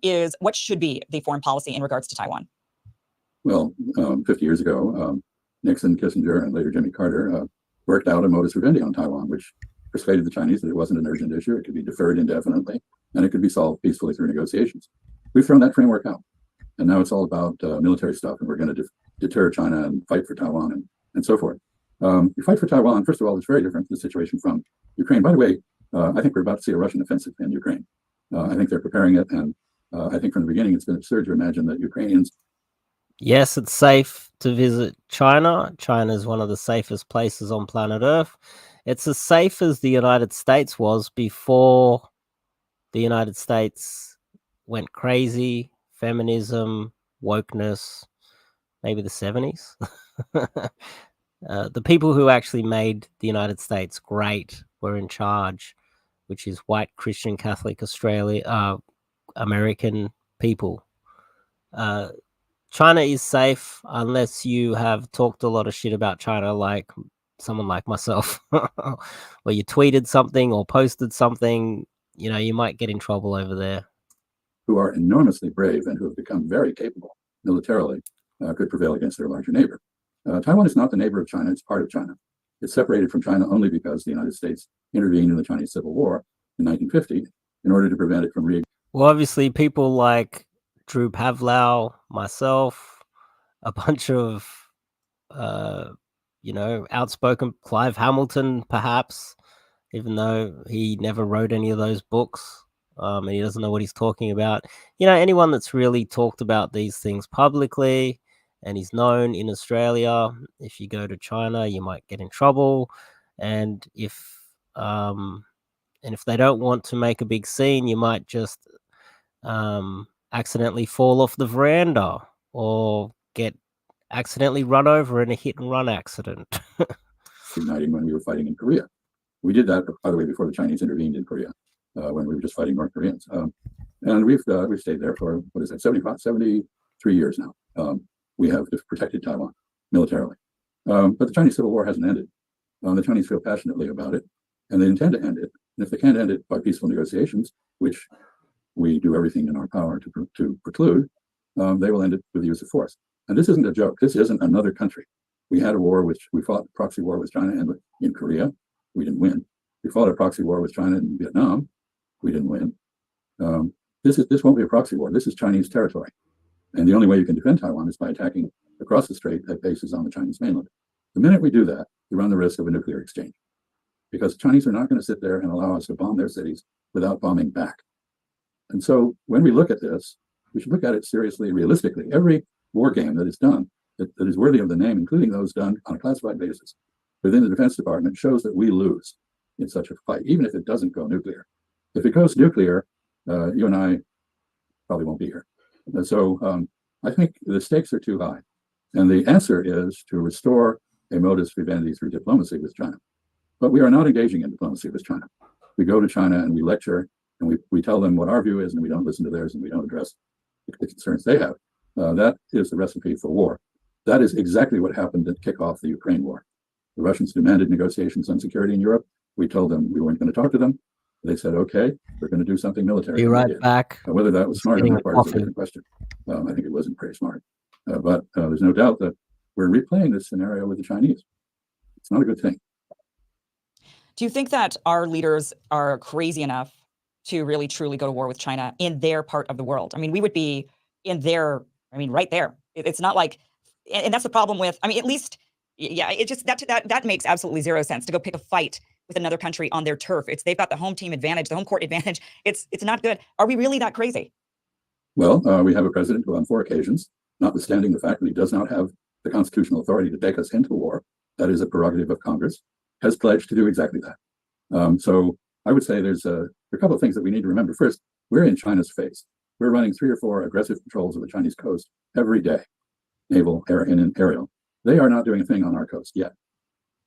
Speaker 2: should be the foreign policy in regards to Taiwan?
Speaker 3: Well, 50 years ago, Nixon, Kissinger, and later Jimmy Carter worked out a modus vivendi on Taiwan, which persuaded the Chinese that it wasn't an urgent issue. It could be deferred indefinitely, and it could be solved peacefully through negotiations. We've thrown that framework out, and now it's all about military stuff, and we're going to deter China and fight for Taiwan and so forth. You fight for Taiwan, first of all, it's very different from the situation from Ukraine. By the way, I think we're about to see a Russian offensive in Ukraine. I think they're preparing it, and I think from the beginning it's been absurd to imagine that Ukrainians.
Speaker 1: Yes, it's safe to visit China. China is one of the safest places on planet Earth. It's as safe as the United States was before the United States went crazy, feminism, wokeness, maybe the 70s. The people who actually made the United States great were in charge, which is white Christian Catholic American people. China is safe unless you have talked a lot of shit about China, like someone like myself, or you tweeted something or posted something. You might get in trouble over there.
Speaker 3: Who are enormously brave and who have become very capable militarily, could prevail against their larger neighbor. Taiwan is not the neighbor of China, it's part of China. It's separated from China only because the United States intervened in the Chinese Civil War in 1950 in order to prevent it from
Speaker 1: Well, obviously, people like Drew Pavlau, myself, a bunch of, outspoken Clive Hamilton, perhaps, even though he never wrote any of those books. And he doesn't know what he's talking about. Anyone that's really talked about these things publicly and he's known in Australia, if you go to China, you might get in trouble. And if they don't want to make a big scene, you might just accidentally fall off the veranda or get accidentally run over in a hit and run accident.
Speaker 3: Igniting when we were fighting in Korea. We did that, by the way, before the Chinese intervened in Korea, when we were just fighting North Koreans. And we've stayed there for, 73 years now. We have protected Taiwan militarily. But the Chinese Civil War hasn't ended. The Chinese feel passionately about it, and they intend to end it. And if they can't end it by peaceful negotiations, which we do everything in our power to preclude, they will end it with the use of force. And this isn't a joke. This isn't another country. We had a war which we fought a proxy war with China and in Korea. We didn't win. We fought a proxy war with China in Vietnam. We didn't win. This won't be a proxy war. This is Chinese territory. And the only way you can defend Taiwan is by attacking across the strait at bases on the Chinese mainland. The minute we do that, we run the risk of a nuclear exchange, because the Chinese are not going to sit there and allow us to bomb their cities without bombing back. And so when we look at this, we should look at it seriously, realistically. Every war game that is done, that is worthy of the name, including those done on a classified basis within the Defense Department, shows that we lose in such a fight, even if it doesn't go nuclear. If it goes nuclear, you and I probably won't be here. And so I think the stakes are too high. And the answer is to restore a modus vivendi through diplomacy with China. But we are not engaging in diplomacy with China. We go to China and we lecture and we tell them what our view is, and we don't listen to theirs, and we don't address the concerns they have. That is the recipe for war. That is exactly what happened to kick off the Ukraine war. The Russians demanded negotiations on security in Europe. We told them we weren't going to talk to them. They said, okay, we're going to do something military.
Speaker 1: Be right back.
Speaker 3: Whether that was smart on their part is a different question. I think it wasn't very smart. But there's no doubt that we're replaying this scenario with the Chinese. It's not a good thing.
Speaker 2: Do you think that our leaders are crazy enough to really truly go to war with China in their part of the world? I mean, we would be in their, right there. It's not like, and that's the problem with, at least, yeah, it just, that makes absolutely zero sense to go pick a fight with another country on their turf. They've got the home team advantage, the home court advantage. It's not good. Are we really that crazy?
Speaker 3: Well, we have a president who on 4 occasions, notwithstanding the fact that he does not have the constitutional authority to take us into war, that is a prerogative of Congress, has pledged to do exactly that. So I would say there's a couple of things that we need to remember. First, we're in China's face. We're running 3 or 4 aggressive patrols of the Chinese coast every day, naval, air, and aerial. They are not doing a thing on our coast yet.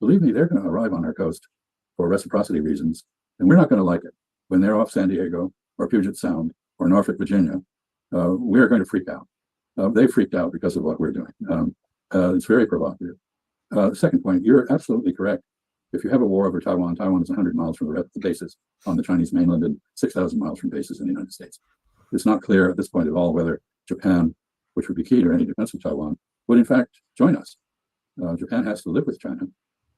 Speaker 3: Believe me, they're going to arrive on our coast for reciprocity reasons, and we're not going to like it. When they're off San Diego or Puget Sound or Norfolk, Virginia, we're going to freak out. They freaked out because of what we're doing. It's very provocative. Second point, you're absolutely correct. If you have a war over Taiwan, Taiwan is 100 miles from the bases on the Chinese mainland and 6,000 miles from bases in the United States. It's not clear at this point at all whether Japan, which would be key to any defense of Taiwan, would in fact join us. Japan has to live with China.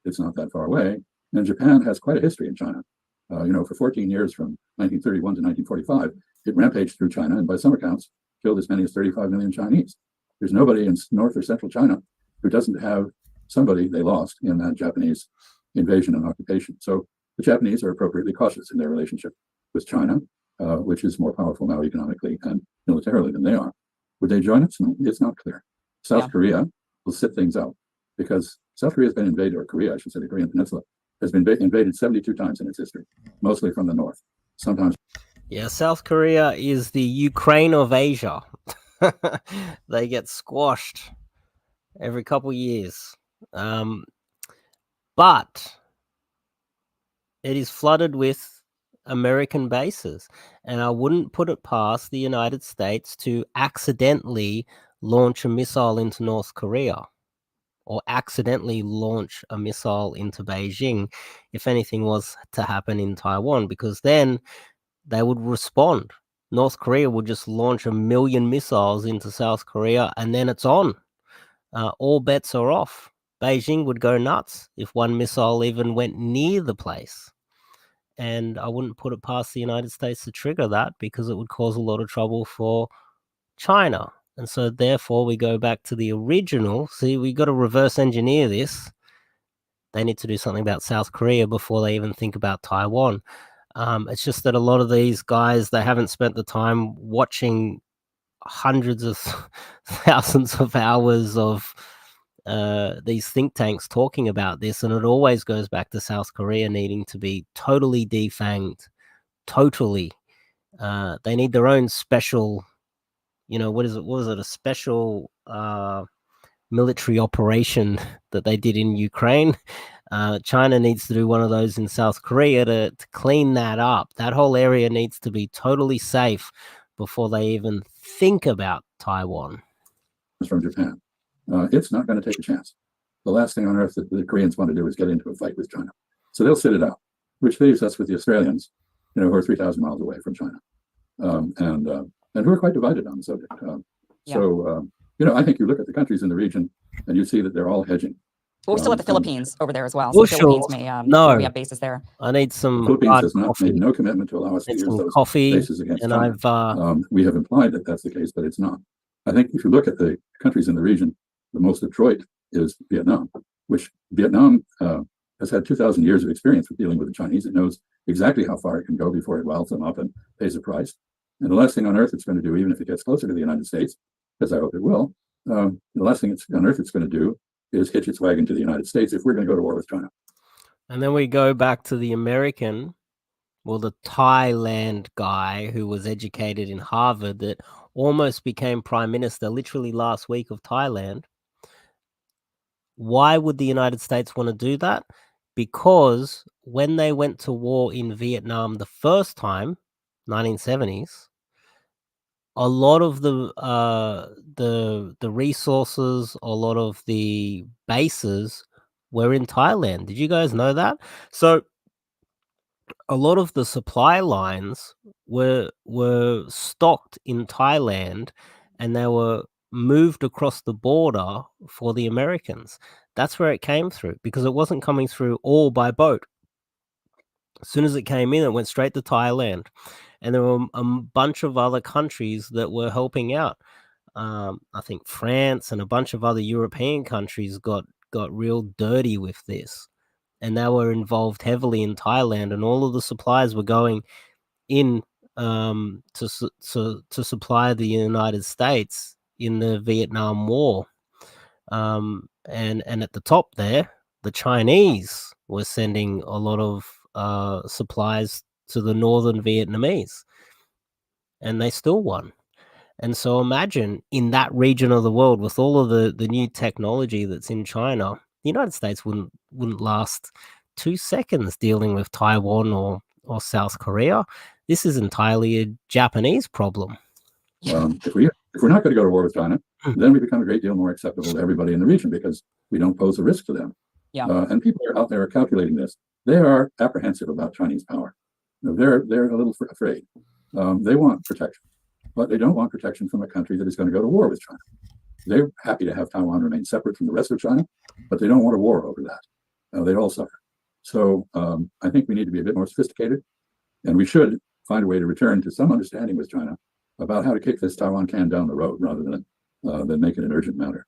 Speaker 3: It's not that far away. And Japan has quite a history in China. For 14 years from 1931 to 1945, it rampaged through China and by some accounts killed as many as 35 million Chinese. There's nobody in North or Central China who doesn't have somebody they lost in that Japanese invasion and occupation. So the Japanese are appropriately cautious in their relationship with China, which is more powerful now economically and militarily than they are. Would they join us? No, it's not clear. South Korea will sit things out because South Korea has been invaded, or Korea, I should say, the Korean Peninsula, has been invaded 72 times in its history, mostly from the north, sometimes
Speaker 1: Yeah, South Korea is the Ukraine of Asia. They get squashed every couple years. But it is flooded with American bases. And I wouldn't put it past the United States to accidentally launch a missile into North Korea or accidentally launch a missile into Beijing if anything was to happen in Taiwan, because then they would respond. North Korea would just launch 1,000,000 missiles into South Korea and then it's on. All bets are off. Beijing would go nuts if one missile even went near the place. And I wouldn't put it past the United States to trigger that because it would cause a lot of trouble for China. And so therefore we go back to the original. See, we got to reverse engineer this. They need to do something about South Korea before they even think about Taiwan. It's just that a lot of these guys, they haven't spent the time watching hundreds of thousands of hours of these think tanks talking about this, and it always goes back to South Korea needing to be totally defanged, totally. They need their own special, what is it? What was it? A special military operation that they did in Ukraine. China needs to do one of those in South Korea to clean that up. That whole area needs to be totally safe before they even think about Taiwan.
Speaker 3: From Japan. It's not going to take a chance. The last thing on earth that the Koreans want to do is get into a fight with China. So they'll sit it out, which leaves us with the Australians, who are 3,000 miles away from China, and who are quite divided on the subject. So, I think you look at the countries in the region and you see that they're all hedging.
Speaker 2: Well, we still have the Philippines over there as well.
Speaker 1: Well,
Speaker 2: So the Philippines
Speaker 1: no.
Speaker 2: may have bases there.
Speaker 1: I need some
Speaker 3: The Philippines
Speaker 1: hard
Speaker 3: has not
Speaker 1: coffee.
Speaker 3: made no commitment to allow us to
Speaker 1: Need
Speaker 3: use
Speaker 1: some
Speaker 3: those
Speaker 1: coffee,
Speaker 3: bases against
Speaker 1: and
Speaker 3: China. We have implied that that's the case, but it's not. I think if you look at the countries in the region, the most adroit is Vietnam, which Vietnam has had 2,000 years of experience with dealing with the Chinese. It knows exactly how far it can go before it wilds them up and pays a price. And the last thing on earth it's going to do, even if it gets closer to the United States, because I hope it will, the last thing on earth it's going to do is hitch its wagon to the United States if we're going to go to war with China.
Speaker 1: And then we go back to the American, the Thailand guy who was educated in Harvard that almost became prime minister literally last week of Thailand. Why would the United States want to do that? Because when they went to war in Vietnam the first time, 1970s, a lot of the resources, a lot of the bases were in Thailand. Did you guys know that? So a lot of the supply lines were stocked in Thailand, and they were moved across the border for the Americans. That's where it came through, because it wasn't coming through all by boat. As soon as it came in, it went straight to Thailand. And there were a bunch of other countries that were helping out. I think France and a bunch of other European countries got real dirty with this. And they were involved heavily in Thailand, and all of the supplies were going in to supply the United States in the Vietnam War. And at the top there, the Chinese were sending a lot of supplies to the northern Vietnamese, and they still won. And so imagine in that region of the world with all of the new technology that's in China, the United States wouldn't last 2 seconds dealing with Taiwan or South Korea. This is entirely a Japanese problem.
Speaker 3: If we're not going to go to war with China, then we become a great deal more acceptable to everybody in the region because we don't pose a risk to them.
Speaker 2: Yeah.
Speaker 3: And people are out there calculating this. They are apprehensive about Chinese power. They're a little afraid. They want protection, but they don't want protection from a country that is going to go to war with China. They're happy to have Taiwan remain separate from the rest of China, but they don't want a war over that. They'd all suffer. So I think we need to be a bit more sophisticated, and we should find a way to return to some understanding with China about how to kick this Taiwan can down the road rather than make it an urgent matter.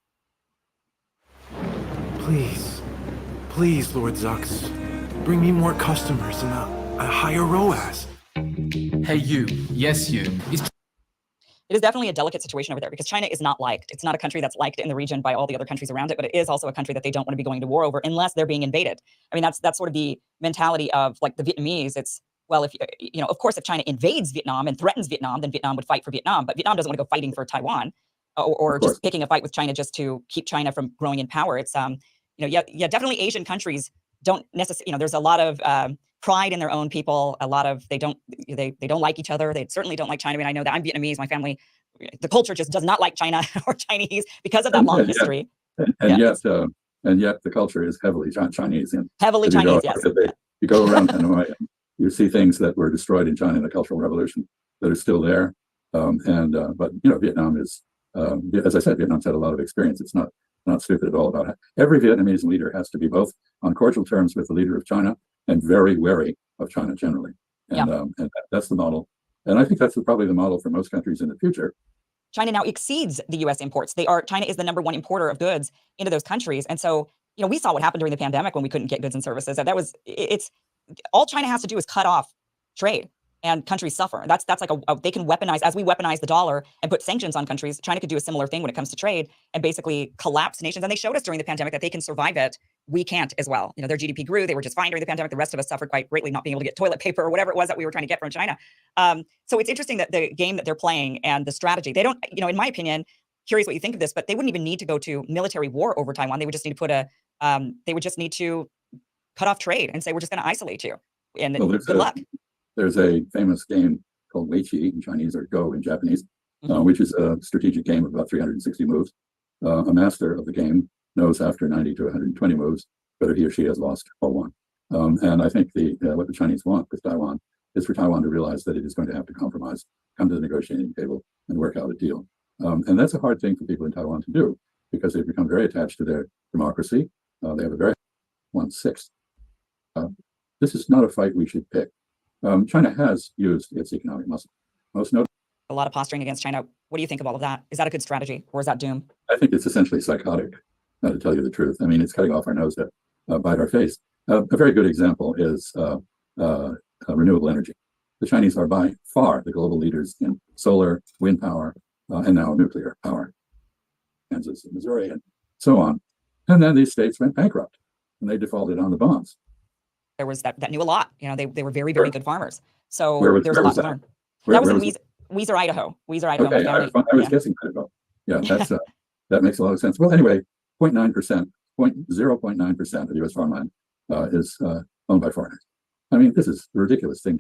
Speaker 6: Please, Lord Zux, bring me more customers and a higher ROAS.
Speaker 10: Hey, you. Yes, you.
Speaker 2: It is definitely a delicate situation over there because China is not liked. It's not a country that's liked in the region by all the other countries around it, but it is also a country that they don't want to be going to war over unless they're being invaded. I mean, that's sort of the mentality of like the Vietnamese. It's well, if you know, of course, if China invades Vietnam and threatens Vietnam, then Vietnam would fight for Vietnam. But Vietnam doesn't want to go fighting for Taiwan, or just picking a fight with China just to keep China from growing in power. It's you know, yeah, definitely Asian countries don't necessarily, you know, there's a lot of pride in their own people. A lot of they don't like each other. They certainly don't like China. I mean, I know that I'm Vietnamese. My family, the culture just does not like China or Chinese because of that long history.
Speaker 3: And yet the culture is heavily Chinese.
Speaker 2: Heavily Chinese, yes.
Speaker 3: You go around Hanoi, and you see things that were destroyed in China in the Cultural Revolution that are still there. But you know, Vietnam is, as I said, Vietnam's had a lot of experience. It's not stupid at all about it. Every Vietnamese leader has to be both on cordial terms with the leader of China and very wary of China generally. And that's the model. And I think that's probably the model for most countries in the future.
Speaker 2: China now exceeds the U.S. imports. China is the #1 importer of goods into those countries. And so, you know, we saw what happened during the pandemic when we couldn't get goods and services. It's all China has to do is cut off trade, and countries suffer. That's like they can weaponize, as we weaponize the dollar and put sanctions on countries. China could do a similar thing when it comes to trade and basically collapse nations. And they showed us during the pandemic that they can survive it. We can't as well. You know, their GDP grew. They were just fine during the pandemic. The rest of us suffered quite greatly, not being able to get toilet paper or whatever it was that we were trying to get from China. So it's interesting that the game that they're playing and the strategy, they don't, you know, in my opinion, curious what you think of this, but they wouldn't even need to go to military war over Taiwan. They would just need to they would just need to cut off trade and say, we're just going to isolate you. And good luck.
Speaker 3: There's a famous game called Weiqi in Chinese, or Go in Japanese, which is a strategic game of about 360 moves. A master of the game knows after 90 to 120 moves whether he or she has lost or won. And I think what the Chinese want with Taiwan is for Taiwan to realize that it is going to have to compromise, come to the negotiating table, and work out a deal. And that's a hard thing for people in Taiwan to do because they've become very attached to their democracy. They have a very 1/6. This is not a fight we should pick. China has used its economic muscle. Most notably,
Speaker 2: a lot of posturing against China. What do you think of all of that? Is that a good strategy, or is that doom?
Speaker 3: I think it's essentially psychotic, to tell you the truth. I mean, it's cutting off our nose to bite our face. A very good example is renewable energy. The Chinese are by far the global leaders in solar, wind power, and now nuclear power. Kansas and Missouri and so on. And then these states went bankrupt and they defaulted on the bonds.
Speaker 2: There was that knew a lot. You know, they were very, very good farmers. So there's a lot to learn.
Speaker 3: That
Speaker 2: was in Weiser, Idaho. Weiser, Idaho.
Speaker 3: Okay, I was guessing Idaho. Yeah, that's that makes a lot of sense. Well, anyway, 0.9%, 0.9% of U.S. farmland is owned by foreigners. I mean, this is a ridiculous thing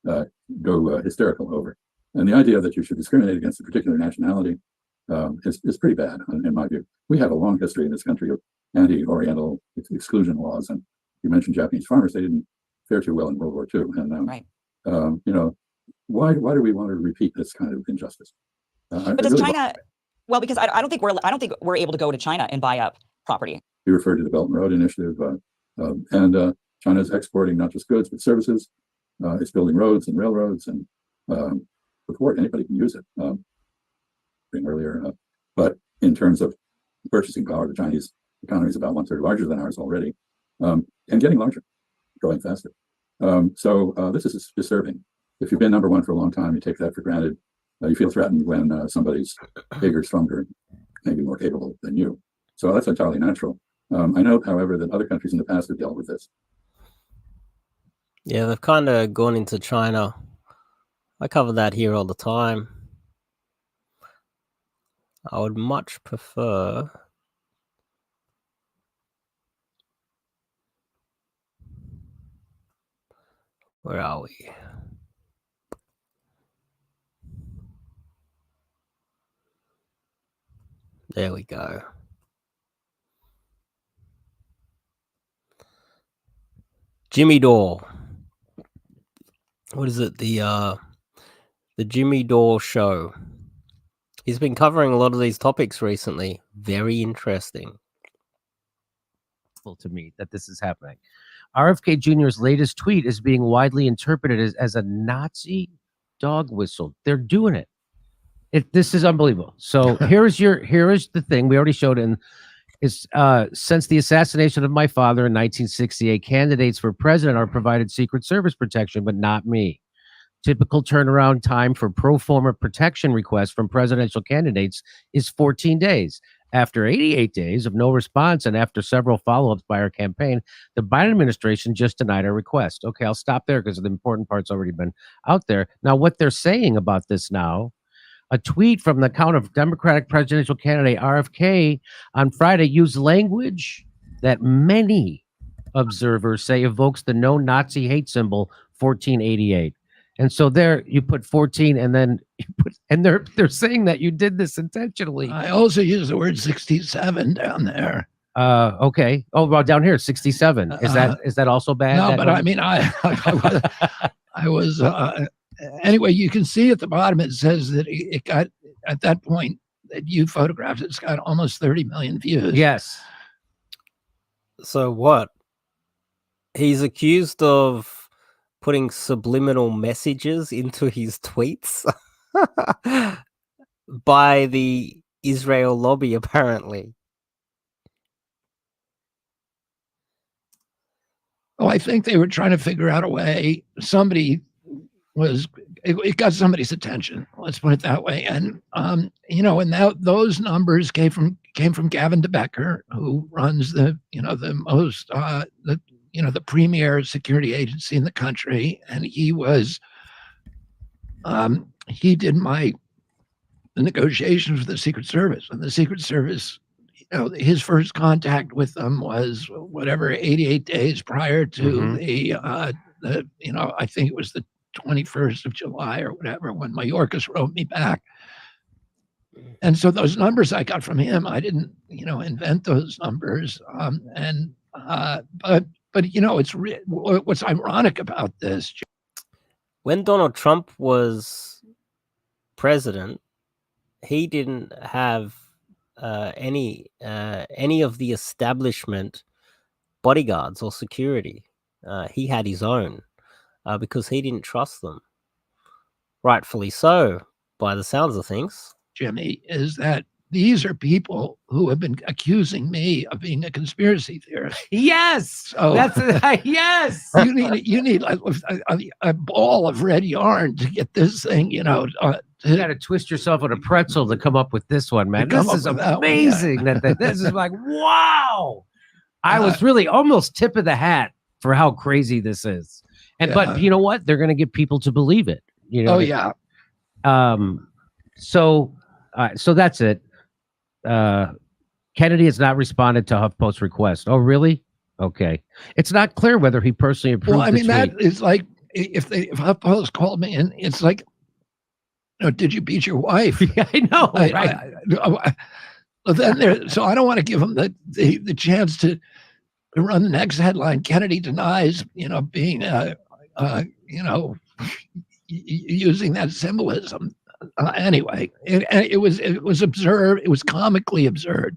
Speaker 3: to go hysterical over. And the idea that you should discriminate against a particular nationality is pretty bad, in my view. We have a long history in this country of anti-Oriental exclusion laws, and you mentioned Japanese farmers; they didn't fare too well in World War II. And you know, why do we want to repeat this kind of injustice?
Speaker 2: But does China? Well, because I don't think we're able to go to China and buy up property.
Speaker 3: You referred to the Belt and Road Initiative, and China is exporting not just goods but services. It's building roads and railroads, and before anybody can use it. Earlier, but in terms of purchasing power, the Chinese economy is about 1/3 larger than ours already, and getting larger, growing faster. So this is disturbing. If you've been #1 for a long time, you take that for granted. You feel threatened when somebody's bigger, stronger, maybe more capable than you. So that's entirely natural. I know, however, that other countries in the past have dealt with this.
Speaker 1: Yeah, they've kind of gone into China. I cover that here all the time. I would much prefer where are we? There we go. Jimmy Dore. What is it? The Jimmy Dore show. He's been covering a lot of these topics recently. Very interesting.
Speaker 11: To me that this is happening. RFK Jr.'s latest tweet is being widely interpreted as a Nazi dog whistle. They're doing it. This is unbelievable. So here is the thing. We already showed it. Since the assassination of my father in 1968, candidates for president are provided Secret Service protection, but not me. Typical turnaround time for pro forma protection requests from presidential candidates is 14 days. After 88 days of no response and after several follow-ups by our campaign, the Biden administration just denied our request. Okay, I'll stop there because the important part's already been out there. Now, what they're saying about this now, a tweet from the account of Democratic presidential candidate RFK on Friday used language that many observers say evokes the no Nazi hate symbol 1488. And so there you put 14 and then you put, and they're saying that you did this intentionally.
Speaker 12: I also use the word 67 down there.
Speaker 11: Okay. Oh, well, down here 67. Is that also bad?
Speaker 12: No, but I mean, I was anyway. You can see at the bottom it says that it got at that point that you photographed. It's got almost 30 million views.
Speaker 11: Yes.
Speaker 1: So what? He's accused of putting subliminal messages into his tweets by the Israel lobby, apparently.
Speaker 12: Oh, I think they were trying to figure out a way. Somebody was, it got somebody's attention. Let's put it that way. And you know, and those numbers came from Gavin DeBecker, who runs the most the premier security agency in the country, and he was he did the negotiations with the Secret Service, and the Secret Service, his first contact with them was whatever 88 days prior to the I think it was the 21st of July or whatever, when Mayorkas wrote me back. And so those numbers I got from him, I didn't invent those numbers. But it's what's ironic about this.
Speaker 1: When Donald Trump was president, he didn't have any of the establishment bodyguards or security. He had his own because he didn't trust them. Rightfully so, by the sounds of things.
Speaker 12: Jimmy, is that these are people who have been accusing me of being a conspiracy theorist.
Speaker 11: Yes,
Speaker 12: so
Speaker 11: that's yes.
Speaker 12: You need a ball of red yarn to get this thing. You got
Speaker 11: to twist yourself on a pretzel to come up with this one, man. This is amazing. This is like, wow. I was really almost tip of the hat for how crazy this is. And but you know what? They're going to get people to believe it.
Speaker 12: Oh yeah.
Speaker 11: So that's it. Kennedy has not responded to HuffPost's request. Oh, really? Okay. It's not clear whether he personally approved.
Speaker 12: Well, I mean, that is like if HuffPost called me and it's like, did you beat your wife?
Speaker 11: Yeah, I know. Right.
Speaker 12: So I don't want to give him the chance to run the next headline. Kennedy denies, being using that symbolism. Anyway, it was absurd. It was comically absurd.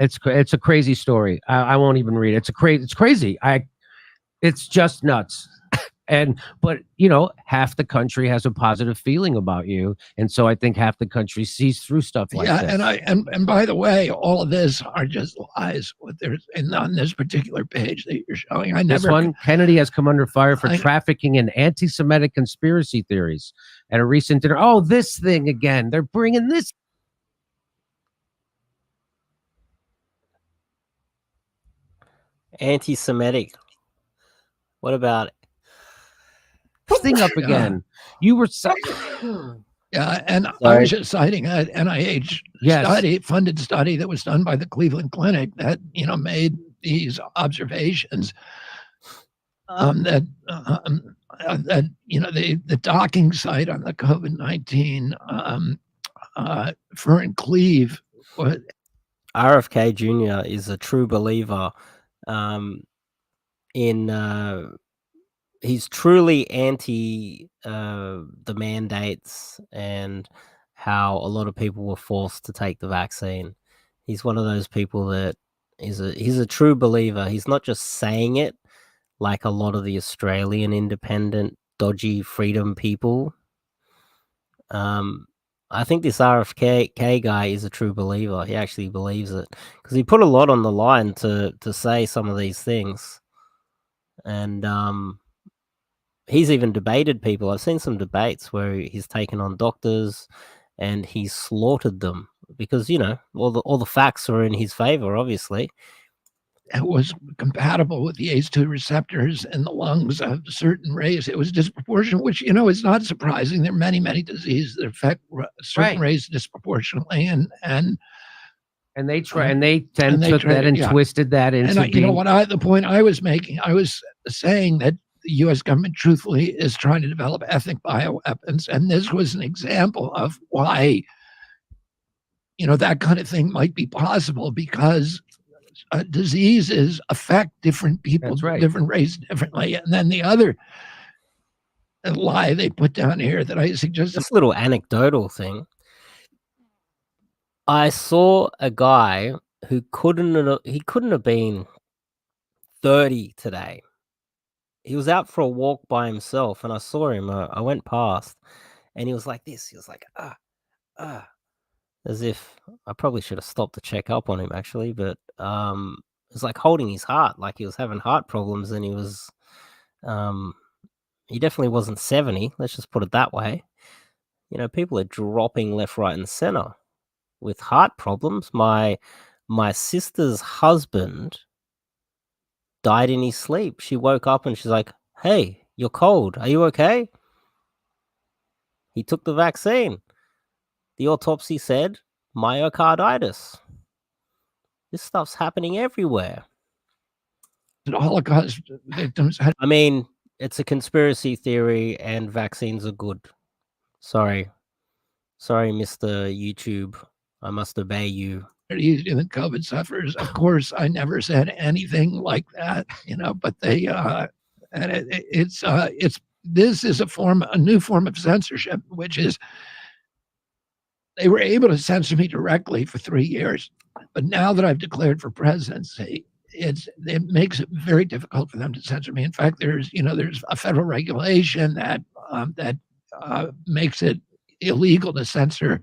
Speaker 11: It's a crazy story. I won't even read it. It's crazy. It's just nuts. But half the country has a positive feeling about you, and so I think half the country sees through stuff like this.
Speaker 12: And by the way, all of this are just lies. What there's on this particular page that you're showing,
Speaker 11: This one, Kennedy has come under fire for trafficking in anti-Semitic conspiracy theories at a recent dinner. Oh, this thing again! They're bringing this.
Speaker 1: Anti-Semitic. What about it?
Speaker 11: Thing up again. You were
Speaker 12: and I was just citing an NIH funded study that was done by the Cleveland Clinic that made these observations that the docking site on the COVID-19 Fern Cleve.
Speaker 1: RFK Jr. is a true believer he's truly anti the mandates and how a lot of people were forced to take the vaccine. He's one of those people that he's a true believer. He's not just saying it like a lot of the Australian independent dodgy freedom people. I think this RFK guy is a true believer. He actually believes it because he put a lot on the line to say some of these things. And he's even debated people. I've seen some debates where he's taken on doctors and he's slaughtered them because all the facts are in his favor, obviously.
Speaker 12: It was compatible with the ACE2 receptors in the lungs of a certain race. It was disproportionate, which, is not surprising. There are many, many diseases that affect certain race disproportionately. And
Speaker 11: they took that and twisted that into
Speaker 12: and the point I was making, I was saying that the U.S. government truthfully is trying to develop ethnic bioweapons. And this was an example of why, that kind of thing might be possible, because diseases affect different people, different races differently. And then the other lie they put down here that I suggest.
Speaker 1: This little anecdotal thing. I saw a guy who couldn't have been 30 today. He was out for a walk by himself, and I saw him. I went past, and he was like this. He was like, as if I probably should have stopped to check up on him, actually. But it was like holding his heart, like he was having heart problems, and he was, he definitely wasn't 70. Let's just put it that way. People are dropping left, right, and center with heart problems. My sister's husband died in his sleep. She woke up and she's like, "Hey, you're cold. Are you okay?" He took the vaccine. The autopsy said myocarditis. This stuff's happening everywhere.
Speaker 12: The Holocaust victims had.
Speaker 1: I mean, it's a conspiracy theory, and vaccines are good. Sorry, Mr. YouTube. I must obey you.
Speaker 12: Easier than COVID sufferers. Of course, I never said anything like that, but they, and this is a new form of censorship, which is they were able to censor me directly for 3 years. But now that I've declared for presidency, it makes it very difficult for them to censor me. In fact, there's a federal regulation that makes it illegal to censor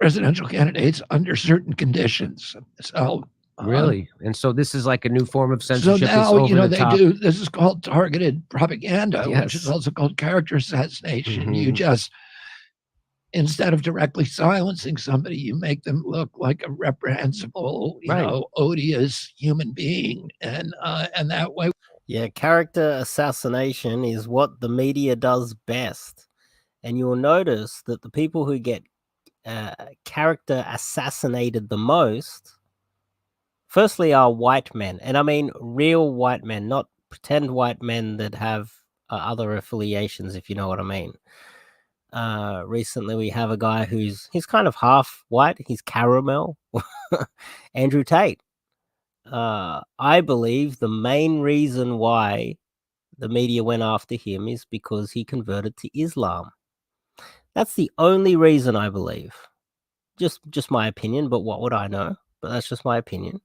Speaker 12: presidential candidates under certain conditions. So
Speaker 11: really, and so this is like a new form of censorship.
Speaker 12: So now this is called targeted propaganda, which is also called character assassination. Mm-hmm. You just, instead of directly silencing somebody, you make them look like a reprehensible, odious human being, and that way.
Speaker 1: Yeah, character assassination is what the media does best, and you'll notice that the people who get character assassinated the most, firstly, are white men, and I mean real white men, not pretend white men that have other affiliations, if you know what I mean. Recently we have a guy he's kind of half white, he's caramel. Andrew Tate. I believe the main reason why the media went after him is because he converted to Islam. That's the only reason, I believe. Just my opinion, but what would I know? But that's just my opinion.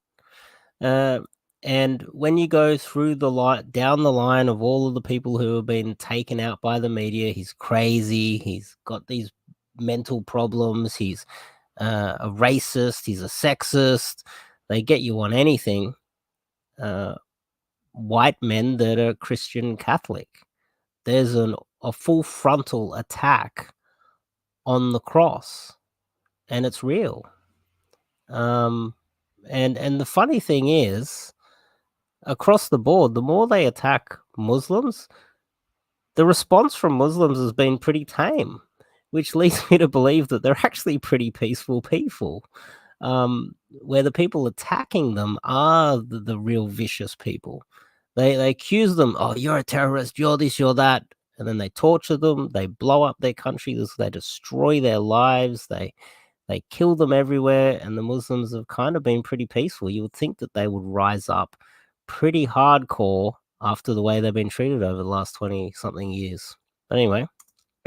Speaker 1: And when you go through down the line of all of the people who have been taken out by the media, he's crazy, he's got these mental problems, he's a racist, he's a sexist. They get you on anything. White men that are Christian Catholic. There's a full frontal attack on the cross, and it's real. And the funny thing is, across the board, the more they attack Muslims, the response from Muslims has been pretty tame, which leads me to believe that they're actually pretty peaceful people, where the people attacking them are the real vicious people. They accuse them, "Oh, you're a terrorist, you're this, you're that," and then they torture them, they blow up their country, they destroy their lives, they kill them everywhere, and the Muslims have kind of been pretty peaceful. You would think that they would rise up pretty hardcore after the way they've been treated over the last 20-something years. But anyway.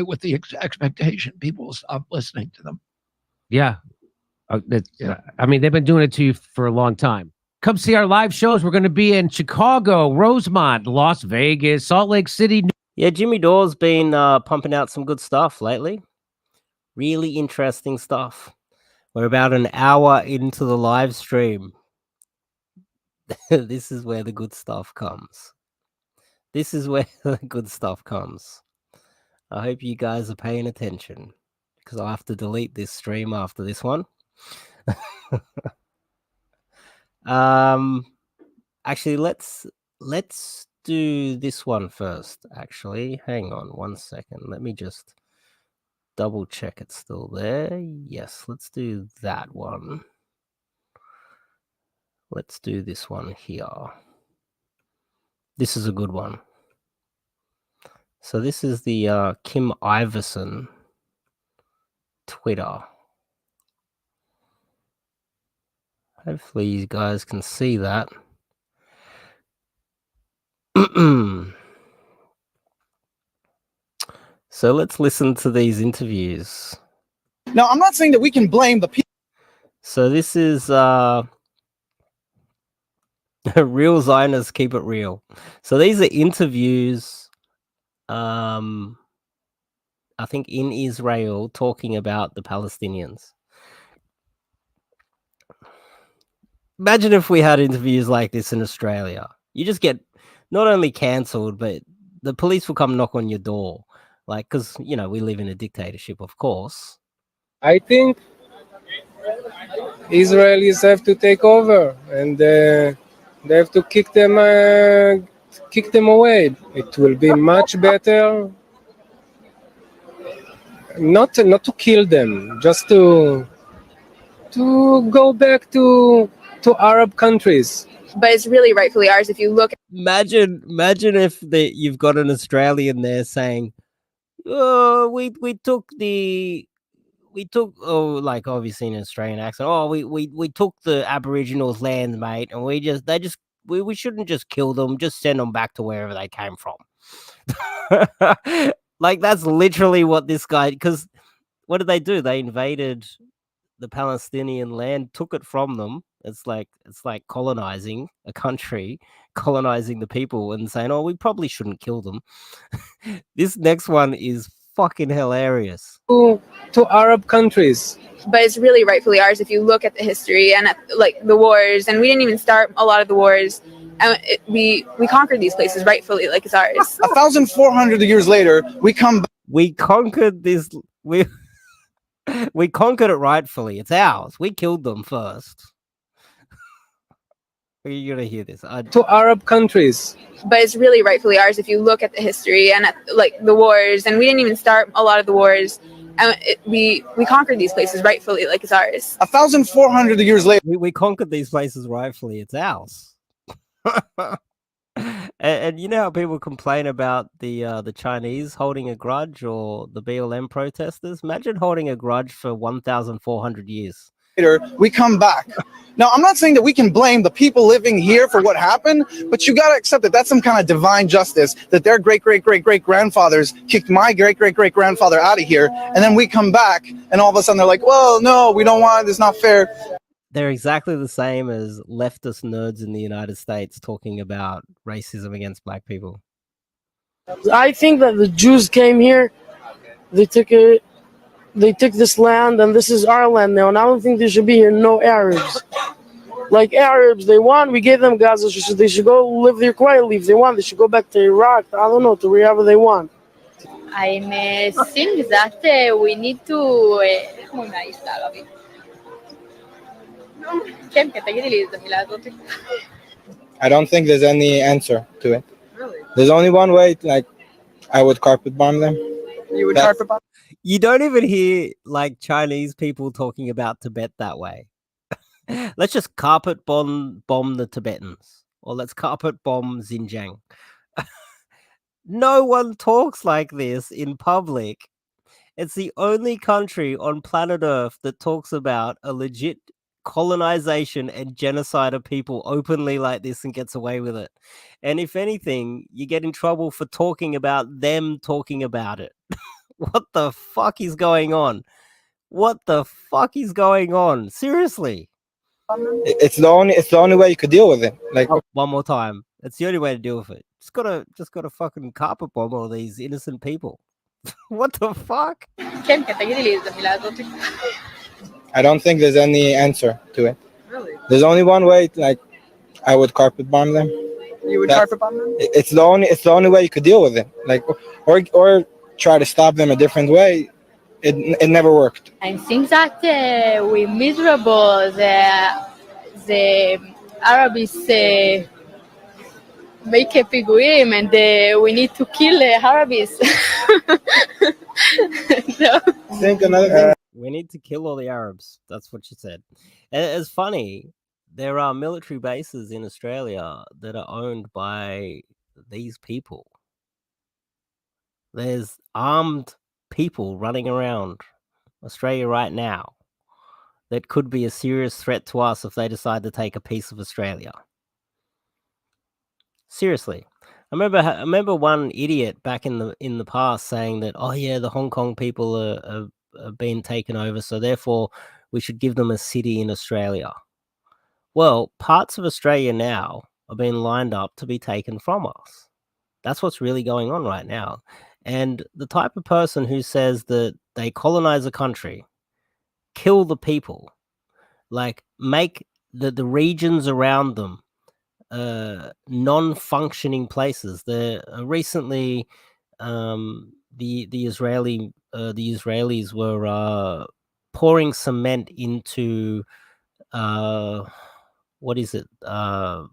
Speaker 12: With the expectation people will stop listening to them.
Speaker 11: Yeah. I mean, they've been doing it to you for a long time. Come see our live shows. We're going to be in Chicago, Rosemont, Las Vegas, Salt Lake City.
Speaker 1: Yeah, Jimmy Dore's been pumping out some good stuff lately. Really interesting stuff. We're about an hour into the live stream. This is where the good stuff comes. I hope you guys are paying attention, because I have to delete this stream after this one. Actually, let's do this one first. Actually, hang on 1 second. Let me just double check it's still there. Yes, let's do that one. Let's do this one here. This is a good one. So this is the Kim Iverson Twitter. Hopefully you guys can see that. So let's listen to these interviews.
Speaker 9: Now, I'm not saying that we can blame the people.
Speaker 1: So this is real Zionists keep it real. So these are interviews, I think in Israel, talking about the Palestinians. Imagine if we had interviews like this in Australia. You just get not only cancelled, but the police will come knock on your door. Like, because, you know, we live in a dictatorship, of course.
Speaker 13: I think Israelis have to take over, and they have to kick them away. It will be much better not to kill them, just to go back to Arab countries.
Speaker 14: But it's really rightfully ours. If you look,
Speaker 1: Imagine if you've got an Australian there saying, "Oh, we took, like obviously in an Australian accent. Oh, we took the Aboriginals' land, mate, and we shouldn't just kill them, just send them back to wherever they came from." Like that's literally what this guy. Because what did they do? They invaded the Palestinian land, took it from them. It's like colonizing a country, colonizing the people, and saying, "Oh, we probably shouldn't kill them." This next one is fucking hilarious.
Speaker 13: To Arab countries.
Speaker 14: but it's really rightfully ours. If you look at the history and at like the wars, and we didn't even start a lot of the wars. And we conquered these places rightfully, like it's ours.
Speaker 9: 1,400 years later, we come back.
Speaker 1: We conquered this. We conquered it rightfully. It's ours. We killed them first. You're gonna hear this.
Speaker 13: To Arab countries.
Speaker 14: But it's really rightfully ours. If you look at the history and at like the wars, and we didn't even start a lot of the wars. And we conquered these places rightfully, like it's ours.
Speaker 9: 1,400 years later,
Speaker 1: we conquered these places rightfully. It's ours. And you know how people complain about the Chinese holding a grudge or the BLM protesters? Imagine holding a grudge for 1,400 years.
Speaker 9: We come back. Now, I'm not saying that we can blame the people living here for what happened, but you got to accept that that's some kind of divine justice, that their great-great-great-great-grandfathers kicked my great-great-great-grandfather out of here, and then we come back, and all of a sudden they're like, well, no, we don't want it, it's not fair.
Speaker 1: They're exactly the same as leftist nerds in the United States talking about racism against black people.
Speaker 15: I think that the Jews came here, they took this land, and this is our land now, and I don't think there should be here no Arabs. Like Arabs, they want, we gave them Gaza, they should go live there quietly. If they want, they should go back to Iraq, I don't know, to wherever they want.
Speaker 16: I think that we need to...
Speaker 13: I don't think there's any answer to it. Really? There's only one way, like, I would carpet bomb them.
Speaker 15: You would carpet bomb?
Speaker 1: You don't even hear like Chinese people talking about Tibet that way. Let's just carpet bomb the Tibetans, or let's carpet bomb Xinjiang. No one talks like this in public. It's the only country on planet Earth that talks about a legit colonization and genocide of people openly like this and gets away with it. And if anything, you get in trouble for talking about them talking about it. What the fuck is going on? What the fuck is going on? Seriously.
Speaker 13: It's the only way you could deal with it. Like,
Speaker 1: one more time. It's the only way to deal with it. Just gotta fucking carpet bomb all these innocent people. What the fuck?
Speaker 13: I don't think there's any answer to it.
Speaker 15: Really?
Speaker 13: There's only one way, like, I would carpet bomb them.
Speaker 15: You would carpet bomb them?
Speaker 13: It's the only way you could deal with it. Like, or try to stop them a different way.
Speaker 9: It never worked.
Speaker 16: I think that we're miserable. The Arabs make a piguim and we need to kill Arabs. No.
Speaker 9: Think another thing.
Speaker 1: We need to kill all the Arabs. That's what she said. And it's funny. There are military bases in Australia that are owned by these people. There's armed people running around Australia right now that could be a serious threat to us if they decide to take a piece of Australia. Seriously. I remember one idiot back in the past saying that, oh yeah, the Hong Kong people are being taken over, so therefore we should give them a city in Australia. Well, parts of Australia now are being lined up to be taken from us. That's what's really going on right now. And the type of person who says that they colonize a country, kill the people, like make the regions around them non-functioning places. Recently, the Israelis were pouring cement into what is it? The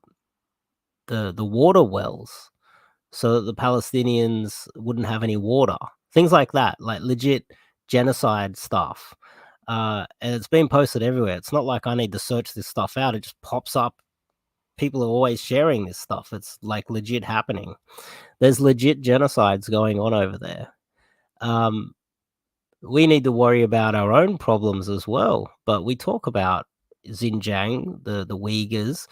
Speaker 1: water wells, so that the Palestinians wouldn't have any water. Things like that, like legit genocide stuff. And it's being posted everywhere. It's not like I need to search this stuff out. It just pops up. People are always sharing this stuff. It's like legit happening. There's legit genocides going on over there. We need to worry about our own problems as well. But we talk about Xinjiang, the Uyghurs.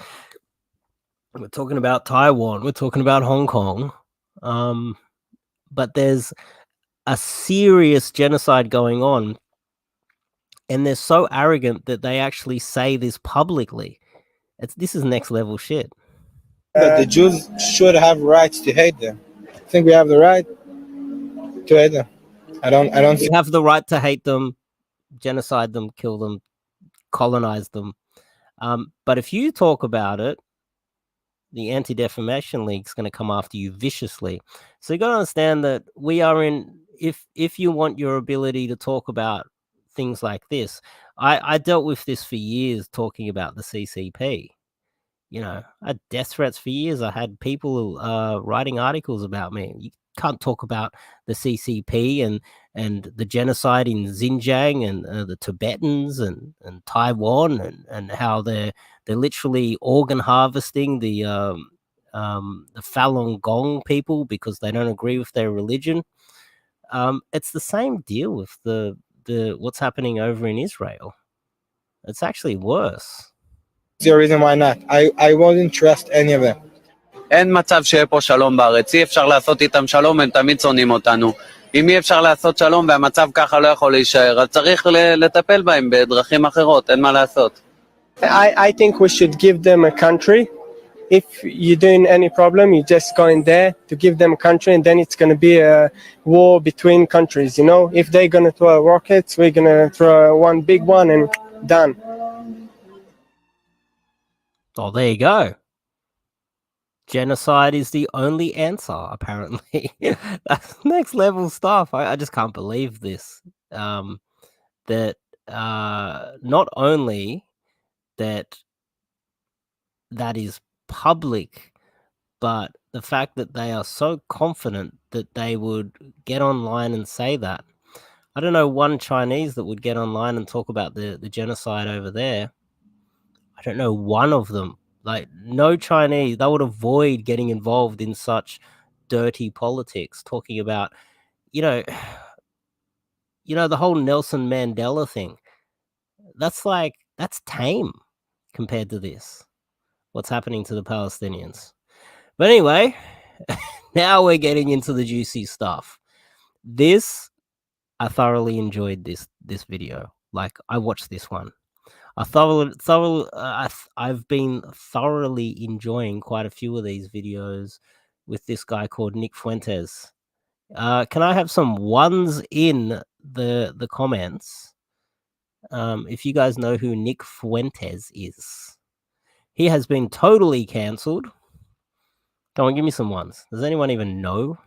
Speaker 1: We're talking about Taiwan. We're talking about Hong Kong. But there's a serious genocide going on. And they're so arrogant that they actually say this publicly. This is next level shit.
Speaker 9: That the Jews should have rights to hate them. I think we have the right to hate them. I don't.
Speaker 1: We have the right to hate them, genocide them, kill them, colonize them. But if you talk about it, the Anti-Defamation League is going to come after you viciously. So you got to understand that we are in. If you want your ability to talk about things like this, I dealt with this for years, talking about the CCP. You know, I had death threats for years. I had people writing articles about me. You can't talk about the CCP and the genocide in Xinjiang and the Tibetans and Taiwan and how they're literally organ harvesting the Falun Gong people because they don't agree with their religion. It's the same deal with the what's happening over in Israel. It's actually worse.
Speaker 9: The reason why not. I wouldn't trust any of them.
Speaker 17: אין מצב שיהיה פה שלום בארץ, אי אפשר לעשות איתם שלום, הם תמיד שונאים אותנו. אם אי אפשר לעשות שלום והמצב ככה לא יכול להישאר, אז צריך לטפל בהם בדרכים אחרות, אין מה לעשות.
Speaker 13: I think we should give them a country. If you're doing any problem, you just go in there to give them a country, and then it's going to be a war between countries, you know? If they're going to throw rockets, we're going to throw one big one and done.
Speaker 1: Oh, there you go. Genocide is the only answer, apparently. That's next level stuff. I just can't believe this. That not only that is public, but the fact that they are so confident that they would get online and say that. I don't know one Chinese that would get online and talk about the genocide over there. I don't know one of them. Like, no Chinese, they would avoid getting involved in such dirty politics, talking about, you know, the whole Nelson Mandela thing. That's tame compared to this, what's happening to the Palestinians. But anyway, now we're getting into the juicy stuff. I thoroughly enjoyed this video. Like, I watched this one. I've been thoroughly enjoying quite a few of these videos with this guy called Nick Fuentes. Can I have some ones in the comments if you guys know who Nick Fuentes is? He has been totally cancelled. Come on, give me some ones. Does anyone even know?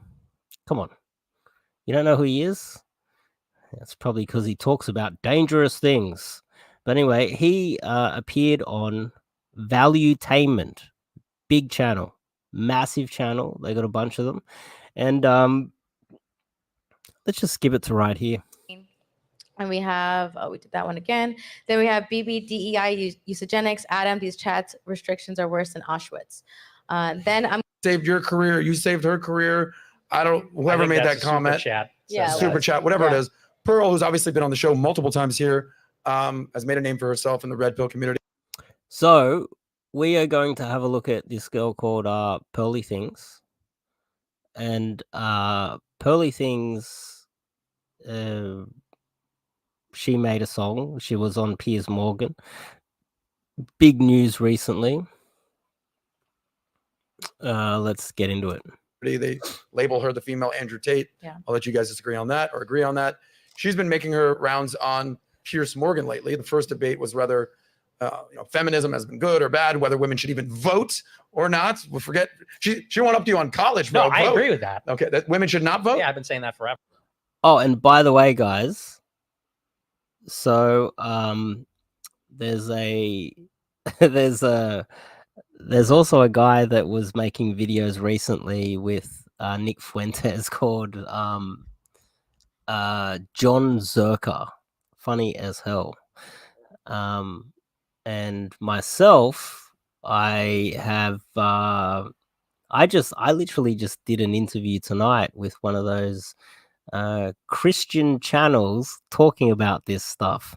Speaker 1: Come on. You don't know who he is? It's probably because he talks about dangerous things. But anyway, he appeared on Valuetainment, big channel, massive channel. They got a bunch of them. And let's just skip it to right here.
Speaker 18: And we have, we did that one again. Then we have BBDEI, Eugenics, Adam, these chats restrictions are worse than Auschwitz. Then I'm
Speaker 19: saved your career, you saved her career. Whoever made that comment.
Speaker 20: Chat.
Speaker 18: Yeah,
Speaker 19: Super chat, whatever it is. Pearl, who's obviously been on the show multiple times here, has made a name for herself in the Red Pill community.
Speaker 1: So we are going to have a look at this girl called Pearly Things. And Pearly Things, she made a song. She was on Piers Morgan. Big news recently. Let's get into it.
Speaker 19: They label her the female Andrew Tate.
Speaker 18: Yeah.
Speaker 19: I'll let you guys disagree on that or agree on that. She's been making her rounds on Piers Morgan lately. The first debate was whether feminism has been good or bad, whether women should even vote or not. We'll forget. She went up to you on college.
Speaker 20: No,
Speaker 19: bro.
Speaker 20: I
Speaker 19: Vote.
Speaker 20: agree with that.
Speaker 19: Okay, that women should not vote?
Speaker 20: Yeah, I've been saying that forever.
Speaker 1: Oh, and by the way, guys, so there's also a guy that was making videos recently with Nick Fuentes called John Zerker. Funny as hell. And myself, I literally just did an interview tonight with one of those Christian channels talking about this stuff.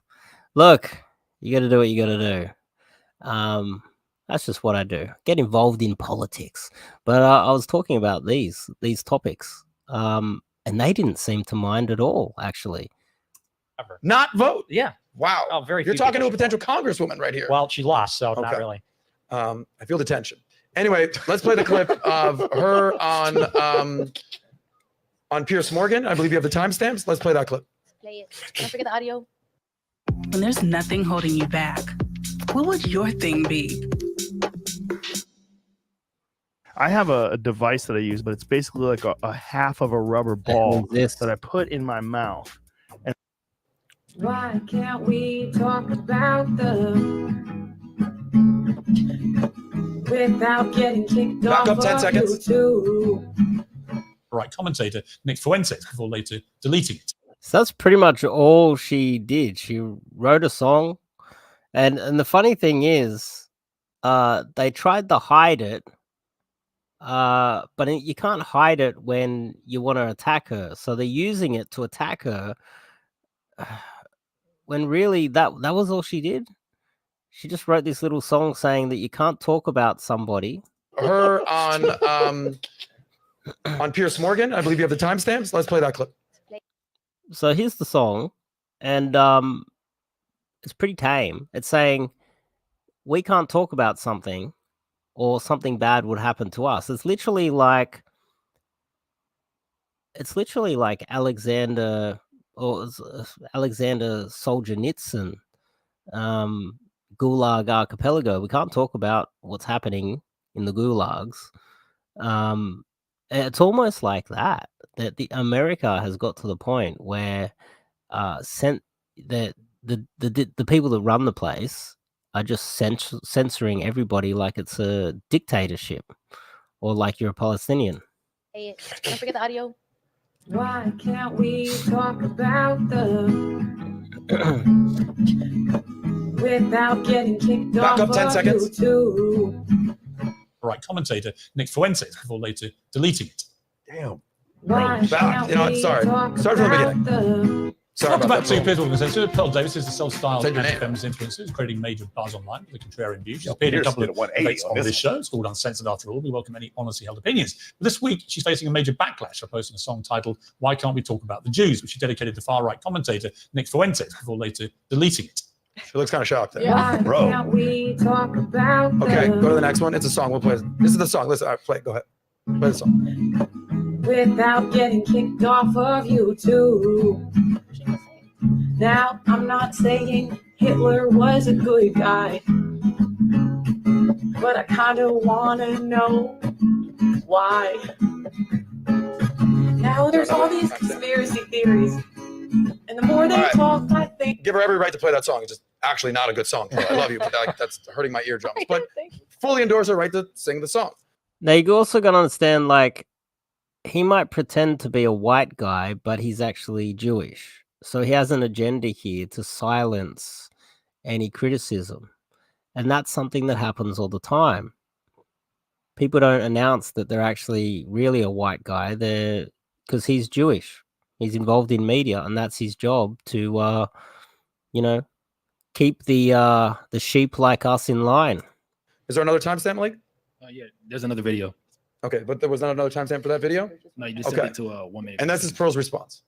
Speaker 1: Look, you got to do what you got to do. That's just what I do. Get involved in politics. But I was talking about these topics, and they didn't seem to mind at all, actually.
Speaker 19: Not vote?
Speaker 20: Yeah.
Speaker 19: Wow.
Speaker 20: Oh, very.
Speaker 19: You're talking to a potential congresswoman right here.
Speaker 20: Well, she lost, so not really.
Speaker 19: I feel the tension. Anyway, let's play the clip of her on Piers Morgan. I believe you have the timestamps. Let's play that clip.
Speaker 18: play it. Don't forget the audio.
Speaker 21: When there's nothing holding you back, what would your thing be?
Speaker 22: I have a device that I use, but it's basically like a half of a rubber ball that I put in my mouth. And
Speaker 23: why can't we talk about without getting kicked
Speaker 19: Back
Speaker 23: off
Speaker 19: up 10
Speaker 23: of
Speaker 19: seconds.
Speaker 23: YouTube?
Speaker 24: Right commentator Nick Fuentes before later deleting it.
Speaker 1: So that's pretty much all she did. She wrote a song, and the funny thing is, they tried to hide it, but you can't hide it when you want to attack her. So they're using it to attack her, when really that was all she did. She just wrote this little song saying that you can't talk about somebody.
Speaker 19: Her on Piers Morgan. I believe you have the timestamps. Let's play that clip.
Speaker 1: So here's the song, and it's pretty tame. It's saying we can't talk about something, or something bad would happen to us. It's literally like Alexander Solzhenitsyn, Gulag Archipelago. We can't talk about what's happening in the gulags. It's almost like that the America has got to the point where the people that run the place are just censoring everybody like it's a dictatorship, or like you're a Palestinian.
Speaker 18: Play it. Don't forget the audio.
Speaker 23: Why can't we talk about without getting kicked
Speaker 24: Back
Speaker 23: off
Speaker 24: up 10
Speaker 23: of
Speaker 24: seconds.
Speaker 23: YouTube?
Speaker 24: Right commentator Nick Fuentes before later deleting it.
Speaker 19: Damn.
Speaker 23: Why can't we
Speaker 19: sorry.
Speaker 23: talk
Speaker 19: Start from the
Speaker 23: about
Speaker 19: beginning. Sorry
Speaker 24: Talk about
Speaker 19: that,
Speaker 24: two
Speaker 19: Pearl.
Speaker 24: political consensus. Pearl Davis is the self-styled
Speaker 19: Say your name.
Speaker 24: anti-feminist influencer, creating major buzz online with a contrarian view. She's
Speaker 19: Yo,
Speaker 24: appeared in a
Speaker 19: Pierce
Speaker 24: couple
Speaker 19: did
Speaker 24: of
Speaker 19: a 180
Speaker 24: debates
Speaker 19: on
Speaker 24: on
Speaker 19: this
Speaker 24: this show. It's called Uncensored after all. We welcome any honestly held opinions. But this week, she's facing a major backlash for posting a song titled "Why Can't We Talk About the Jews," which she dedicated to far-right commentator Nick Fuentes before later deleting it.
Speaker 19: She looks kind of shocked.
Speaker 23: Why
Speaker 19: Bro.
Speaker 23: can't we talk about
Speaker 19: Okay, go to the next one. It's a song. We'll play it. This is the song. Listen, all right, play it. Go ahead. Play the song.
Speaker 23: without getting kicked off of YouTube? Now, I'm not saying Hitler was a good guy, but I kind of want to know why. Now, there's all these conspiracy theories, And the more they talk, I think.
Speaker 19: Give her every right to play that song. It's just actually not a good song. I love you, but that's hurting my eardrums. But fully endorse her right to sing the song.
Speaker 1: Now you also got to understand, like, he might pretend to be a white guy, but he's actually Jewish. So he has an agenda here to silence any criticism. And that's something that happens all the time. People don't announce that they're actually really a white guy. Because he's Jewish. He's involved in media, and that's his job to, keep the sheep like us in line.
Speaker 19: Is there another timestamp, Malik?
Speaker 4: Yeah, there's another video.
Speaker 19: Okay, but there was not another timestamp for that video?
Speaker 4: No, you just sent it to 1 minute.
Speaker 19: And that's his Pearl's response.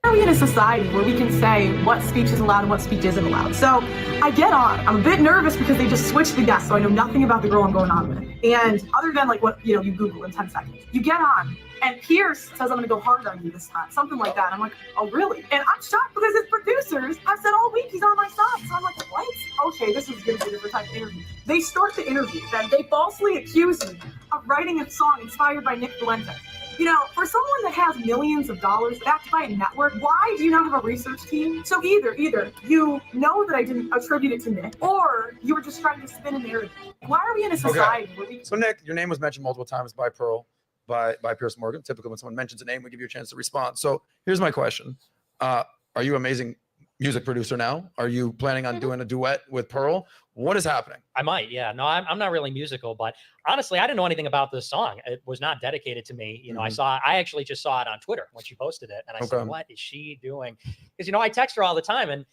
Speaker 23: Are we in a society where we can say what speech is allowed and what speech isn't allowed? So I get on. I'm a bit nervous because they just switched the guest, so I know nothing about the girl I'm going on with. And other than like what you Google in 10 seconds, you get on, and Pierce says I'm going to go hard on you this time, something like that. I'm like, oh really? And I'm shocked because his producers have said all week he's on my side. So I'm like, what? Okay, this is going to be a different type of interview. They start the interview, then they falsely accuse me of writing a song inspired by Nick Fuentes. For someone that has millions of dollars backed by a network, why do you not have a research team? So either you know that I didn't attribute it to Nick, or you were just trying to spin a narrative. Why are we in a society where we...
Speaker 19: So Nick, your name was mentioned multiple times by Pearl, by Pierce Morgan. Typically when someone mentions a name, we give you a chance to respond. So here's my question. Are you amazing music producer now? Are you planning on doing a duet with Pearl? What is happening?
Speaker 20: I might, yeah. No, I'm not really musical, but honestly, I didn't know anything about this song. It was not dedicated to me. I actually just saw it on Twitter when she posted it, and I said, what is she doing? Because, I text her all the time. And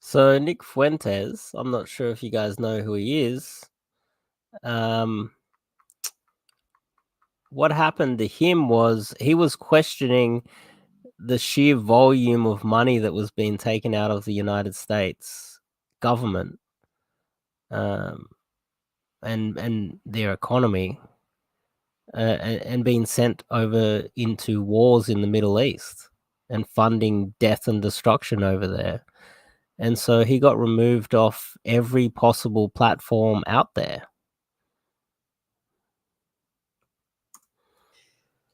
Speaker 1: so Nick Fuentes, I'm not sure if you guys know who he is. What happened to him was he was questioning the sheer volume of money that was being taken out of the United States government and their economy and being sent over into wars in the Middle East and funding death and destruction over there. And so he got removed off every possible platform out there.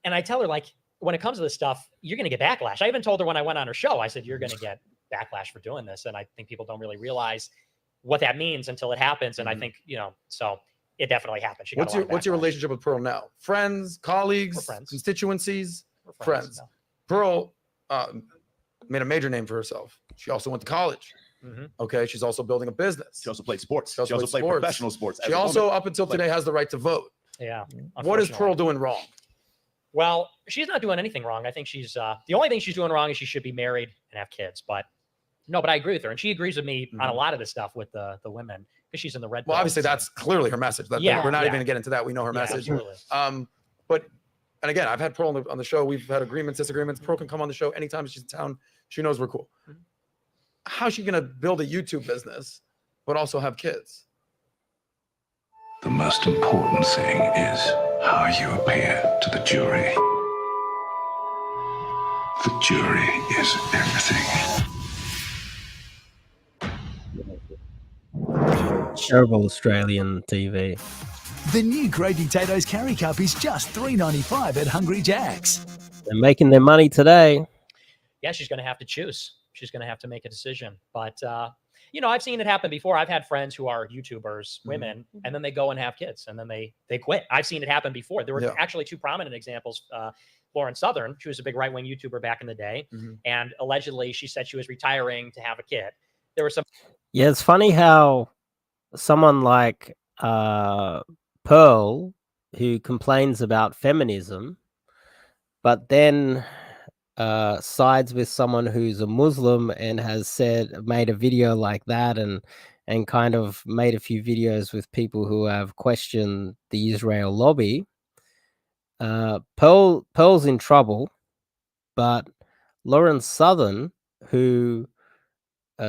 Speaker 20: And I tell her, like, when it comes to this stuff, you're going to get backlash. I even told her when I went on her show, I said, you're going to get backlash for doing this. And I think people don't really realize what that means until it happens. And I think, so it definitely happened.
Speaker 19: What's your relationship with Pearl now? Friends, colleagues, constituencies? Friends.
Speaker 20: No.
Speaker 19: Pearl made a major name for herself. She also went to college. Okay, she's also building a business.
Speaker 4: She also played sports. She also played professional sports.
Speaker 19: She also, up until today, has the right to vote.
Speaker 20: Yeah.
Speaker 19: What is Pearl doing wrong?
Speaker 20: Well, she's not doing anything wrong. I think she's the only thing she's doing wrong is she should be married and have kids. But I agree with her, and she agrees with me on a lot of this stuff with the women because she's in the red.
Speaker 19: Well, obviously that's clearly her message. We're not even going to get into that. We know her message.
Speaker 20: Absolutely.
Speaker 19: But again, I've had Pearl on the show. We've had agreements, disagreements. Pearl can come on the show anytime she's in town. She knows we're cool. How's she going to build a YouTube business, but also have kids?
Speaker 5: The most important thing is how you appear to the jury. The jury is everything.
Speaker 1: Terrible Australian TV.
Speaker 7: The new Great Potatoes Curry Cup is just $3.95 at Hungry Jack's.
Speaker 1: They're making their money today.
Speaker 20: Yeah, she's going to have to choose. She's going to have to make a decision. But, I've seen it happen before. I've had friends who are YouTubers, women, and then they go and have kids, and then they quit. I've seen it happen before. There were actually two prominent examples. Lauren Southern, she was a big right-wing YouTuber back in the day, and allegedly she said she was retiring to have a kid. There were some...
Speaker 1: Yeah, it's funny how someone like Pearl, who complains about feminism, but then sides with someone who's a Muslim and has made a video like that and kind of made a few videos with people who have questioned the Israel lobby. Pearl's in trouble, but Lauren Southern, who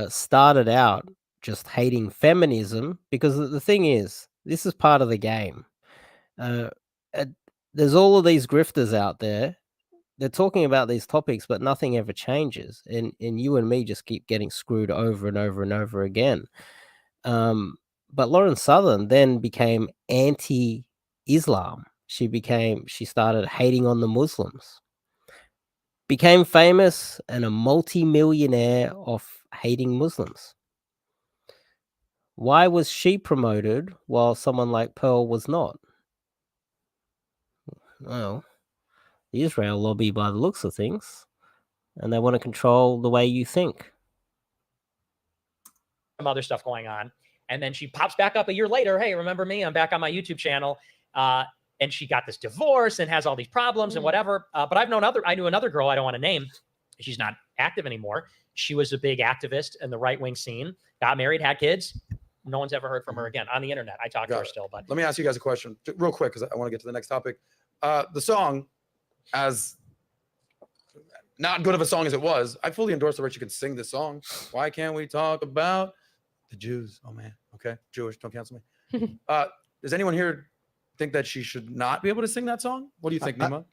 Speaker 1: started out just hating feminism, because the thing is, this is part of the game. There's all of these grifters out there. They're talking about these topics, but nothing ever changes. And you and me just keep getting screwed over and over and over again. But Lauren Southern then became anti-Islam. She started hating on the Muslims. became famous and a multi-millionaire off hating Muslims. Why was she promoted while someone like Pearl was not? Well, the Israel lobby by the looks of things, and they want to control the way you think.
Speaker 20: Some other stuff going on. And then she pops back up a year later. Hey, remember me? I'm back on my YouTube channel. And she got this divorce and has all these problems and whatever. But I knew another girl I don't want to name. She's not active anymore. She was a big activist in the right-wing scene, got married, had kids. No one's ever heard from her again on the internet. I talk to her still, but
Speaker 19: let me ask you guys a question real quick, because I want to get to the next topic. The song, as not good of a song as it was, I fully endorse the right. You can sing this song. Why can't we talk about the Jews? Oh man. Okay. Jewish. Don't cancel me. Does anyone here think that she should not be able to sing that song? What do you think, Nima?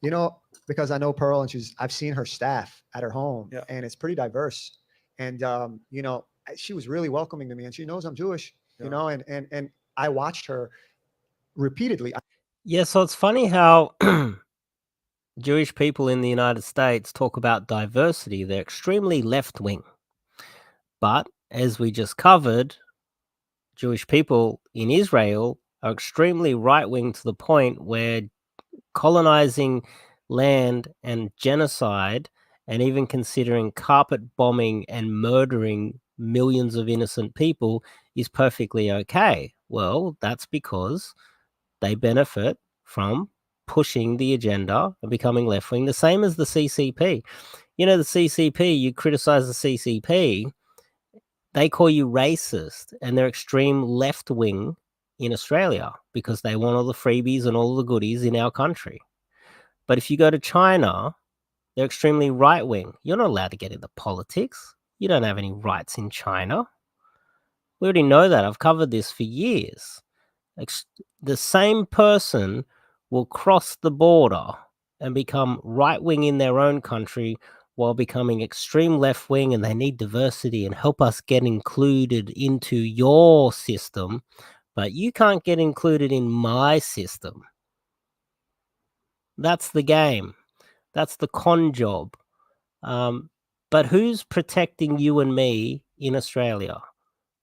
Speaker 2: You know, because I know Pearl, and I've seen her staff at her home, and it's pretty diverse. And you know, she was really welcoming to me, and she knows I'm Jewish. You know, and I watched her repeatedly.
Speaker 1: Yeah, so it's funny how Jewish people in the United States talk about diversity. They're extremely left-wing. But as we just covered, Jewish people in Israel are extremely right-wing to the point where colonizing land and genocide and even considering carpet bombing and murdering millions of innocent people is perfectly okay. Well, that's because they benefit from pushing the agenda and becoming left-wing, the same as the CCP. You know, the CCP, you criticize the CCP, they call you racist, and they're extreme left-wing in Australia because they want all the freebies and all the goodies in our country. But if you go to China, they're extremely right-wing. You're not allowed to get into politics. You don't have any rights in China. We already know that. I've covered this for years. The same person will cross the border and become right-wing in their own country while becoming extreme left-wing, and they need diversity and help us get included into your system, but you can't get included in my system. That's the game. That's the con job. But who's protecting you and me in Australia?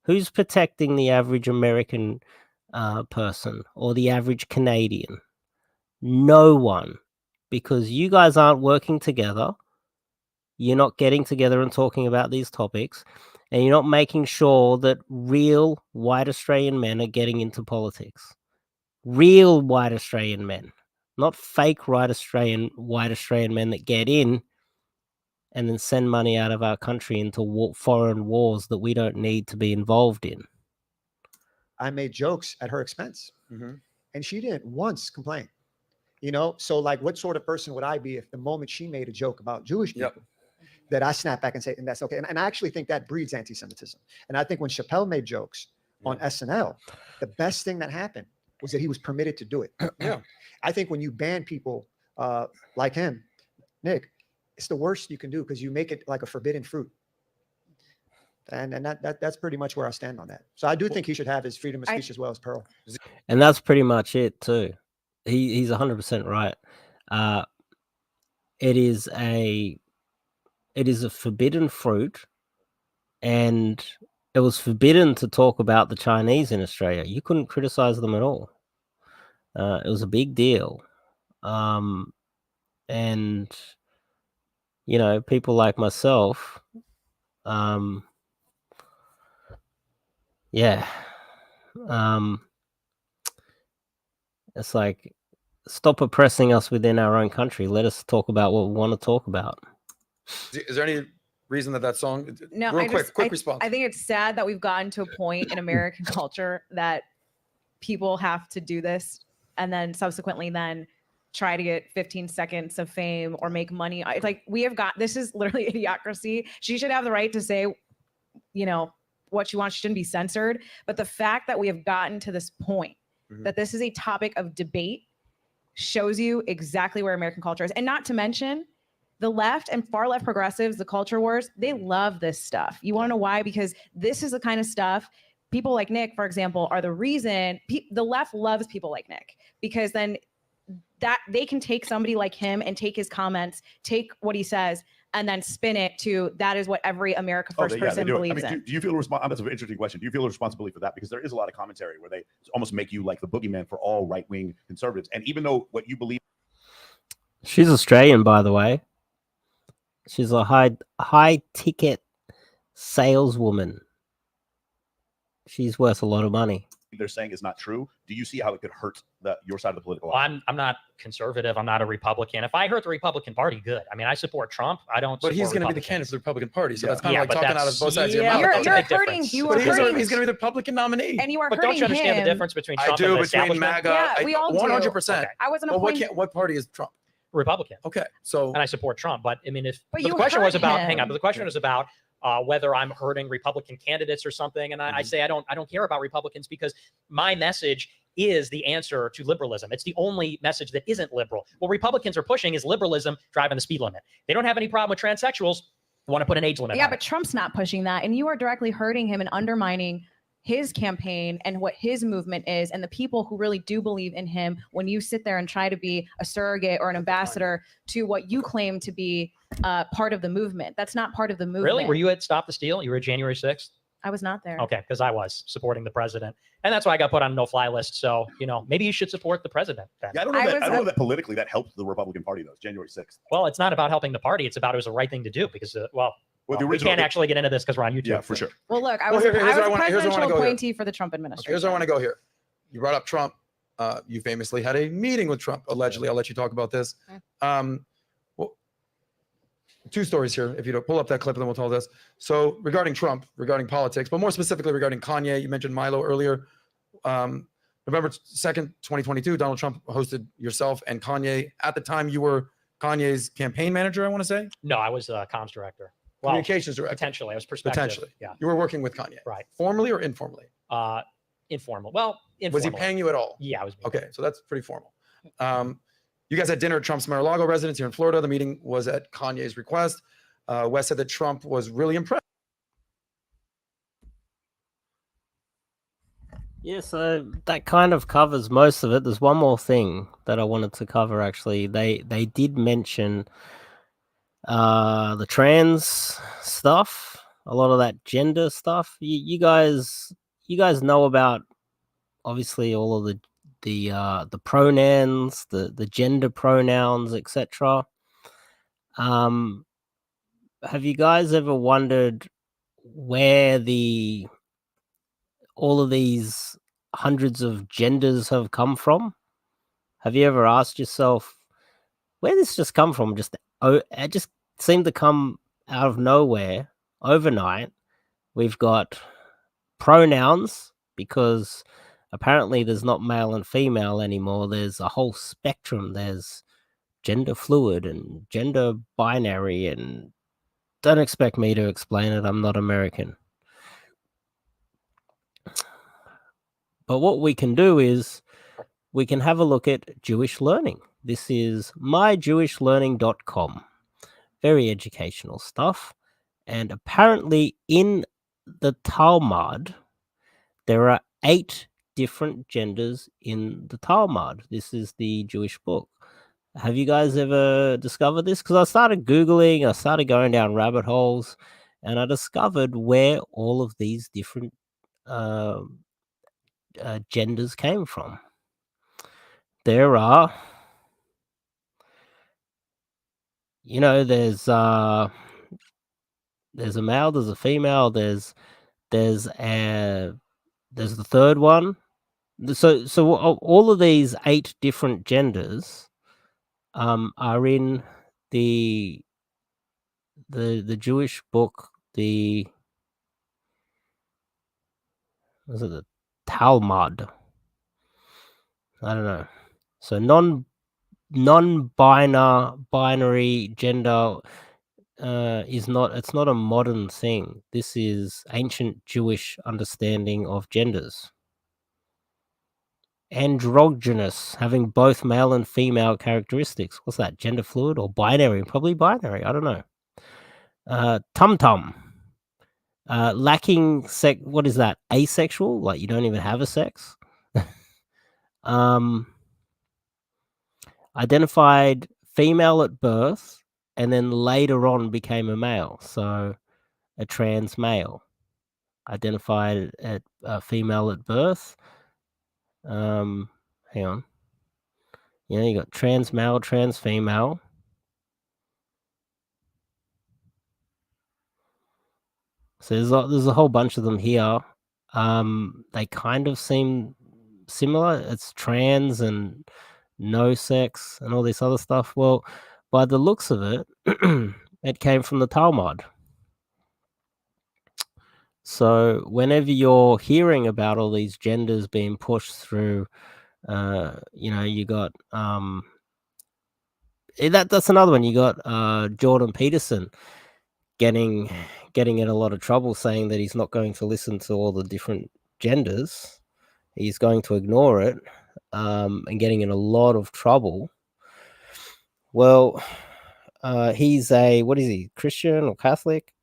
Speaker 1: Who's protecting the average American person or the average Canadian? No one, because you guys aren't working together. You're not getting together and talking about these topics, and you're not making sure that real white Australian men are getting into politics. Real white Australian men, not fake white Australian men that get in and then send money out of our country into foreign wars that we don't need to be involved in.
Speaker 2: I made jokes at her expense, and she didn't once complain. You know, so like, what sort of person would I be if the moment she made a joke about Jewish people, that I snap back and say, and that's okay. And I actually think that breeds anti-Semitism. And I think when Chappelle made jokes on SNL, the best thing that happened was that he was permitted to do it. I think when you ban people like him, Nick, it's the worst you can do because you make it like a forbidden fruit. And that's pretty much where I stand on that. So I do think he should have his freedom of speech as well as Pearl.
Speaker 1: And that's pretty much it too. He's 100% right. It is a forbidden fruit, and it was forbidden to talk about the Chinese in Australia. You couldn't criticize them at all. It was a big deal. And, you know, people like myself, it's like, stop oppressing us within our own country. Let us talk about what we want to talk about.
Speaker 19: Is there any reason that song?
Speaker 6: No,
Speaker 19: real quick response.
Speaker 6: I think it's sad that we've gotten to a point in American culture that people have to do this and then subsequently then try to get 15 seconds of fame or make money. It's like, this is literally idiocracy. She should have the right to say, you know, what she wants. She shouldn't be censored. But the fact that we have gotten to this point, that this is a topic of debate, shows you exactly where American culture is. And not to mention, the left and far left progressives, the culture wars, they love this stuff. You want to know why? Because this is the kind of stuff, people like Nick, for example, are the reason the left loves people like Nick, because then that they can take somebody like him and take his comments, take what he says, and then spin it to that is what every America First person believes in.
Speaker 4: Do you feel that's an interesting question. Do you feel a responsibility for that? Because there is a lot of commentary where they almost make you like the boogeyman for all right-wing conservatives. And even though what you believe,
Speaker 1: she's Australian, by the way. She's a high ticket saleswoman. She's worth a lot of money.
Speaker 4: they're saying is not true, do you see how it could hurt your side of the political
Speaker 20: well,
Speaker 4: line?
Speaker 20: I'm not conservative. I'm not a Republican. If I hurt the Republican Party, good. I mean, I support Trump. I don't.
Speaker 19: But he's
Speaker 20: going to
Speaker 19: be the candidate for the Republican Party, so that's kind of like talking out of both sides of your
Speaker 20: yeah,
Speaker 19: mouth.
Speaker 6: You're hurting. You are hurting.
Speaker 19: He's going to be the Republican nominee.
Speaker 6: And you are
Speaker 20: but
Speaker 6: hurting
Speaker 20: don't you understand
Speaker 6: him.
Speaker 20: the difference between Trump
Speaker 19: I do,
Speaker 20: and the
Speaker 19: between
Speaker 20: establishment?
Speaker 19: MAGA.
Speaker 6: Yeah, we all do.
Speaker 19: 100%.
Speaker 6: I wasn't a
Speaker 19: Well,
Speaker 6: point.
Speaker 19: what party is Trump?
Speaker 20: Republican.
Speaker 19: Okay, so
Speaker 20: and I support Trump, but I mean, if
Speaker 6: But
Speaker 20: the
Speaker 6: you
Speaker 20: question was
Speaker 6: hurt
Speaker 20: about,
Speaker 6: him.
Speaker 20: hang on, but the question was about whether I'm hurting Republican candidates or something, and I say I don't care about Republicans because my message is the answer to liberalism. It's the only message that isn't liberal. What Republicans are pushing is liberalism driving the speed limit. They don't have any problem with transsexuals. Want to put an age limit?
Speaker 6: Yeah,
Speaker 20: on
Speaker 6: but Trump's not pushing that, and you are directly hurting him and undermining his campaign and what his movement is and the people who really do believe in him when you sit there and try to be a surrogate or an ambassador to what you claim to be part of the movement. That's not part of the movement.
Speaker 20: Really? Were you at Stop the Steal? You were at January 6th?
Speaker 6: I was not there.
Speaker 20: Okay, because I was supporting the president. And that's why I got put on a no-fly list. So, maybe you should support the president then.
Speaker 4: Yeah, I don't know that politically that helped the Republican Party, though. It's January 6th.
Speaker 20: Well, it's not about helping the party. It's about it was the right thing to do because, we can't actually get into this because we're on YouTube.
Speaker 4: Yeah, for sure.
Speaker 6: Well, look, I
Speaker 19: Well,
Speaker 6: was,
Speaker 19: here's
Speaker 6: I
Speaker 19: where
Speaker 6: was
Speaker 19: I
Speaker 6: a
Speaker 19: wanna- here's where I wanna
Speaker 6: presidential
Speaker 19: go here.
Speaker 6: appointee for the Trump administration.
Speaker 19: Here's where I want to go here. You brought up Trump. You famously had a meeting with Trump, allegedly. I'll let you talk about this. Well, two stories here. If you don't pull up that clip, and then we'll tell this. So regarding Trump, regarding politics, but more specifically regarding Kanye, you mentioned Milo earlier. November 2nd, 2022, Donald Trump hosted yourself and Kanye. At the time, you were Kanye's campaign manager, I want to say?
Speaker 20: No, I was comms director. Well,
Speaker 19: Communications director.
Speaker 20: Potentially. I was perspective.
Speaker 19: Potentially.
Speaker 20: Yeah.
Speaker 19: You were working with Kanye.
Speaker 20: Right.
Speaker 19: Formally or informally?
Speaker 20: Informal. Well, informal.
Speaker 19: Was he paying you at all?
Speaker 20: Yeah, I was.
Speaker 19: Okay, so that's pretty formal. You guys had dinner at Trump's Mar-a-Lago residence here in Florida. The meeting was at Kanye's request. Wes said that Trump was really impressed.
Speaker 1: Yeah, so that kind of covers most of it. There's one more thing that I wanted to cover, actually. They did mention the trans stuff, a lot of that gender stuff. You guys know about, obviously, all of the pronouns, the gender pronouns, etc. Have you guys ever wondered where all of these hundreds of genders have come from? Have you ever asked yourself where this just come from? It just seemed to come out of nowhere overnight. We've got pronouns because apparently there's not male and female anymore. There's a whole spectrum. There's gender fluid and gender binary, and don't expect me to explain it. I'm not American. But what we can do is we can have a look at Jewish learning. This is myjewishlearning.com. Very educational stuff. And apparently in the Talmud, there are 8 different genders in the Talmud. This is the Jewish book. Have you guys ever discovered this? Because I started Googling, I started going down rabbit holes, and I discovered where all of these different genders came from. There are, there's a male, there's a female, there's the third one. So all of these 8 different genders are in the Jewish book, the Talmud. I don't know. So non-binary gender it's not a modern thing. This is ancient Jewish understanding of genders. Androgynous, having both male and female characteristics. What's that? Gender fluid or binary? Probably binary. I don't know. Tum-tum. Lacking sex. What is that? Asexual? Like you don't even have a sex? identified female at birth, and then later on became a male. So a trans male, identified at female at birth. Hang on. Yeah, you got trans male, trans female. So there's a whole bunch of them here. They kind of seem similar. It's trans and no sex and all this other stuff. Well, by the looks of it, it came from the Talmud. So whenever you're hearing about all these genders being pushed through, you got that's another one. You got Jordan Peterson getting in a lot of trouble, saying that he's not going to listen to all the different genders. He's going to ignore it, and getting in a lot of trouble. Well, he's what is he, Christian or Catholic?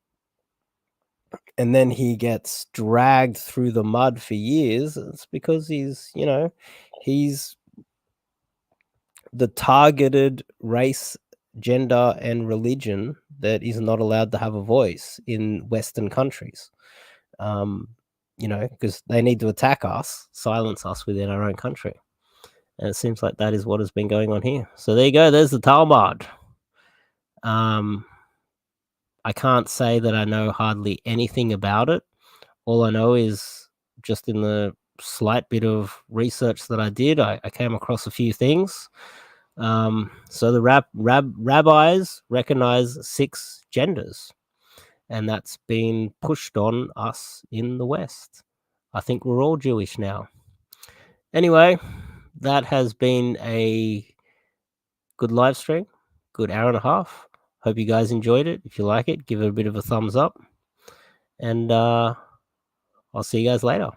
Speaker 1: And then he gets dragged through the mud for years. It's because he's the targeted race, gender, and religion that is not allowed to have a voice in Western countries. Because they need to attack us, silence us within our own country. And it seems like that is what has been going on here. So there you go. There's the Talmud. I can't say that I know hardly anything about it. All I know is just in the slight bit of research that I did, I came across a few things. So the rabbis recognize 6 genders, and that's been pushed on us in the West. I think we're all Jewish now. Anyway, that has been a good live stream, good hour and a half. Hope you guys enjoyed it. If you like it, give it a bit of a thumbs up. And I'll see you guys later.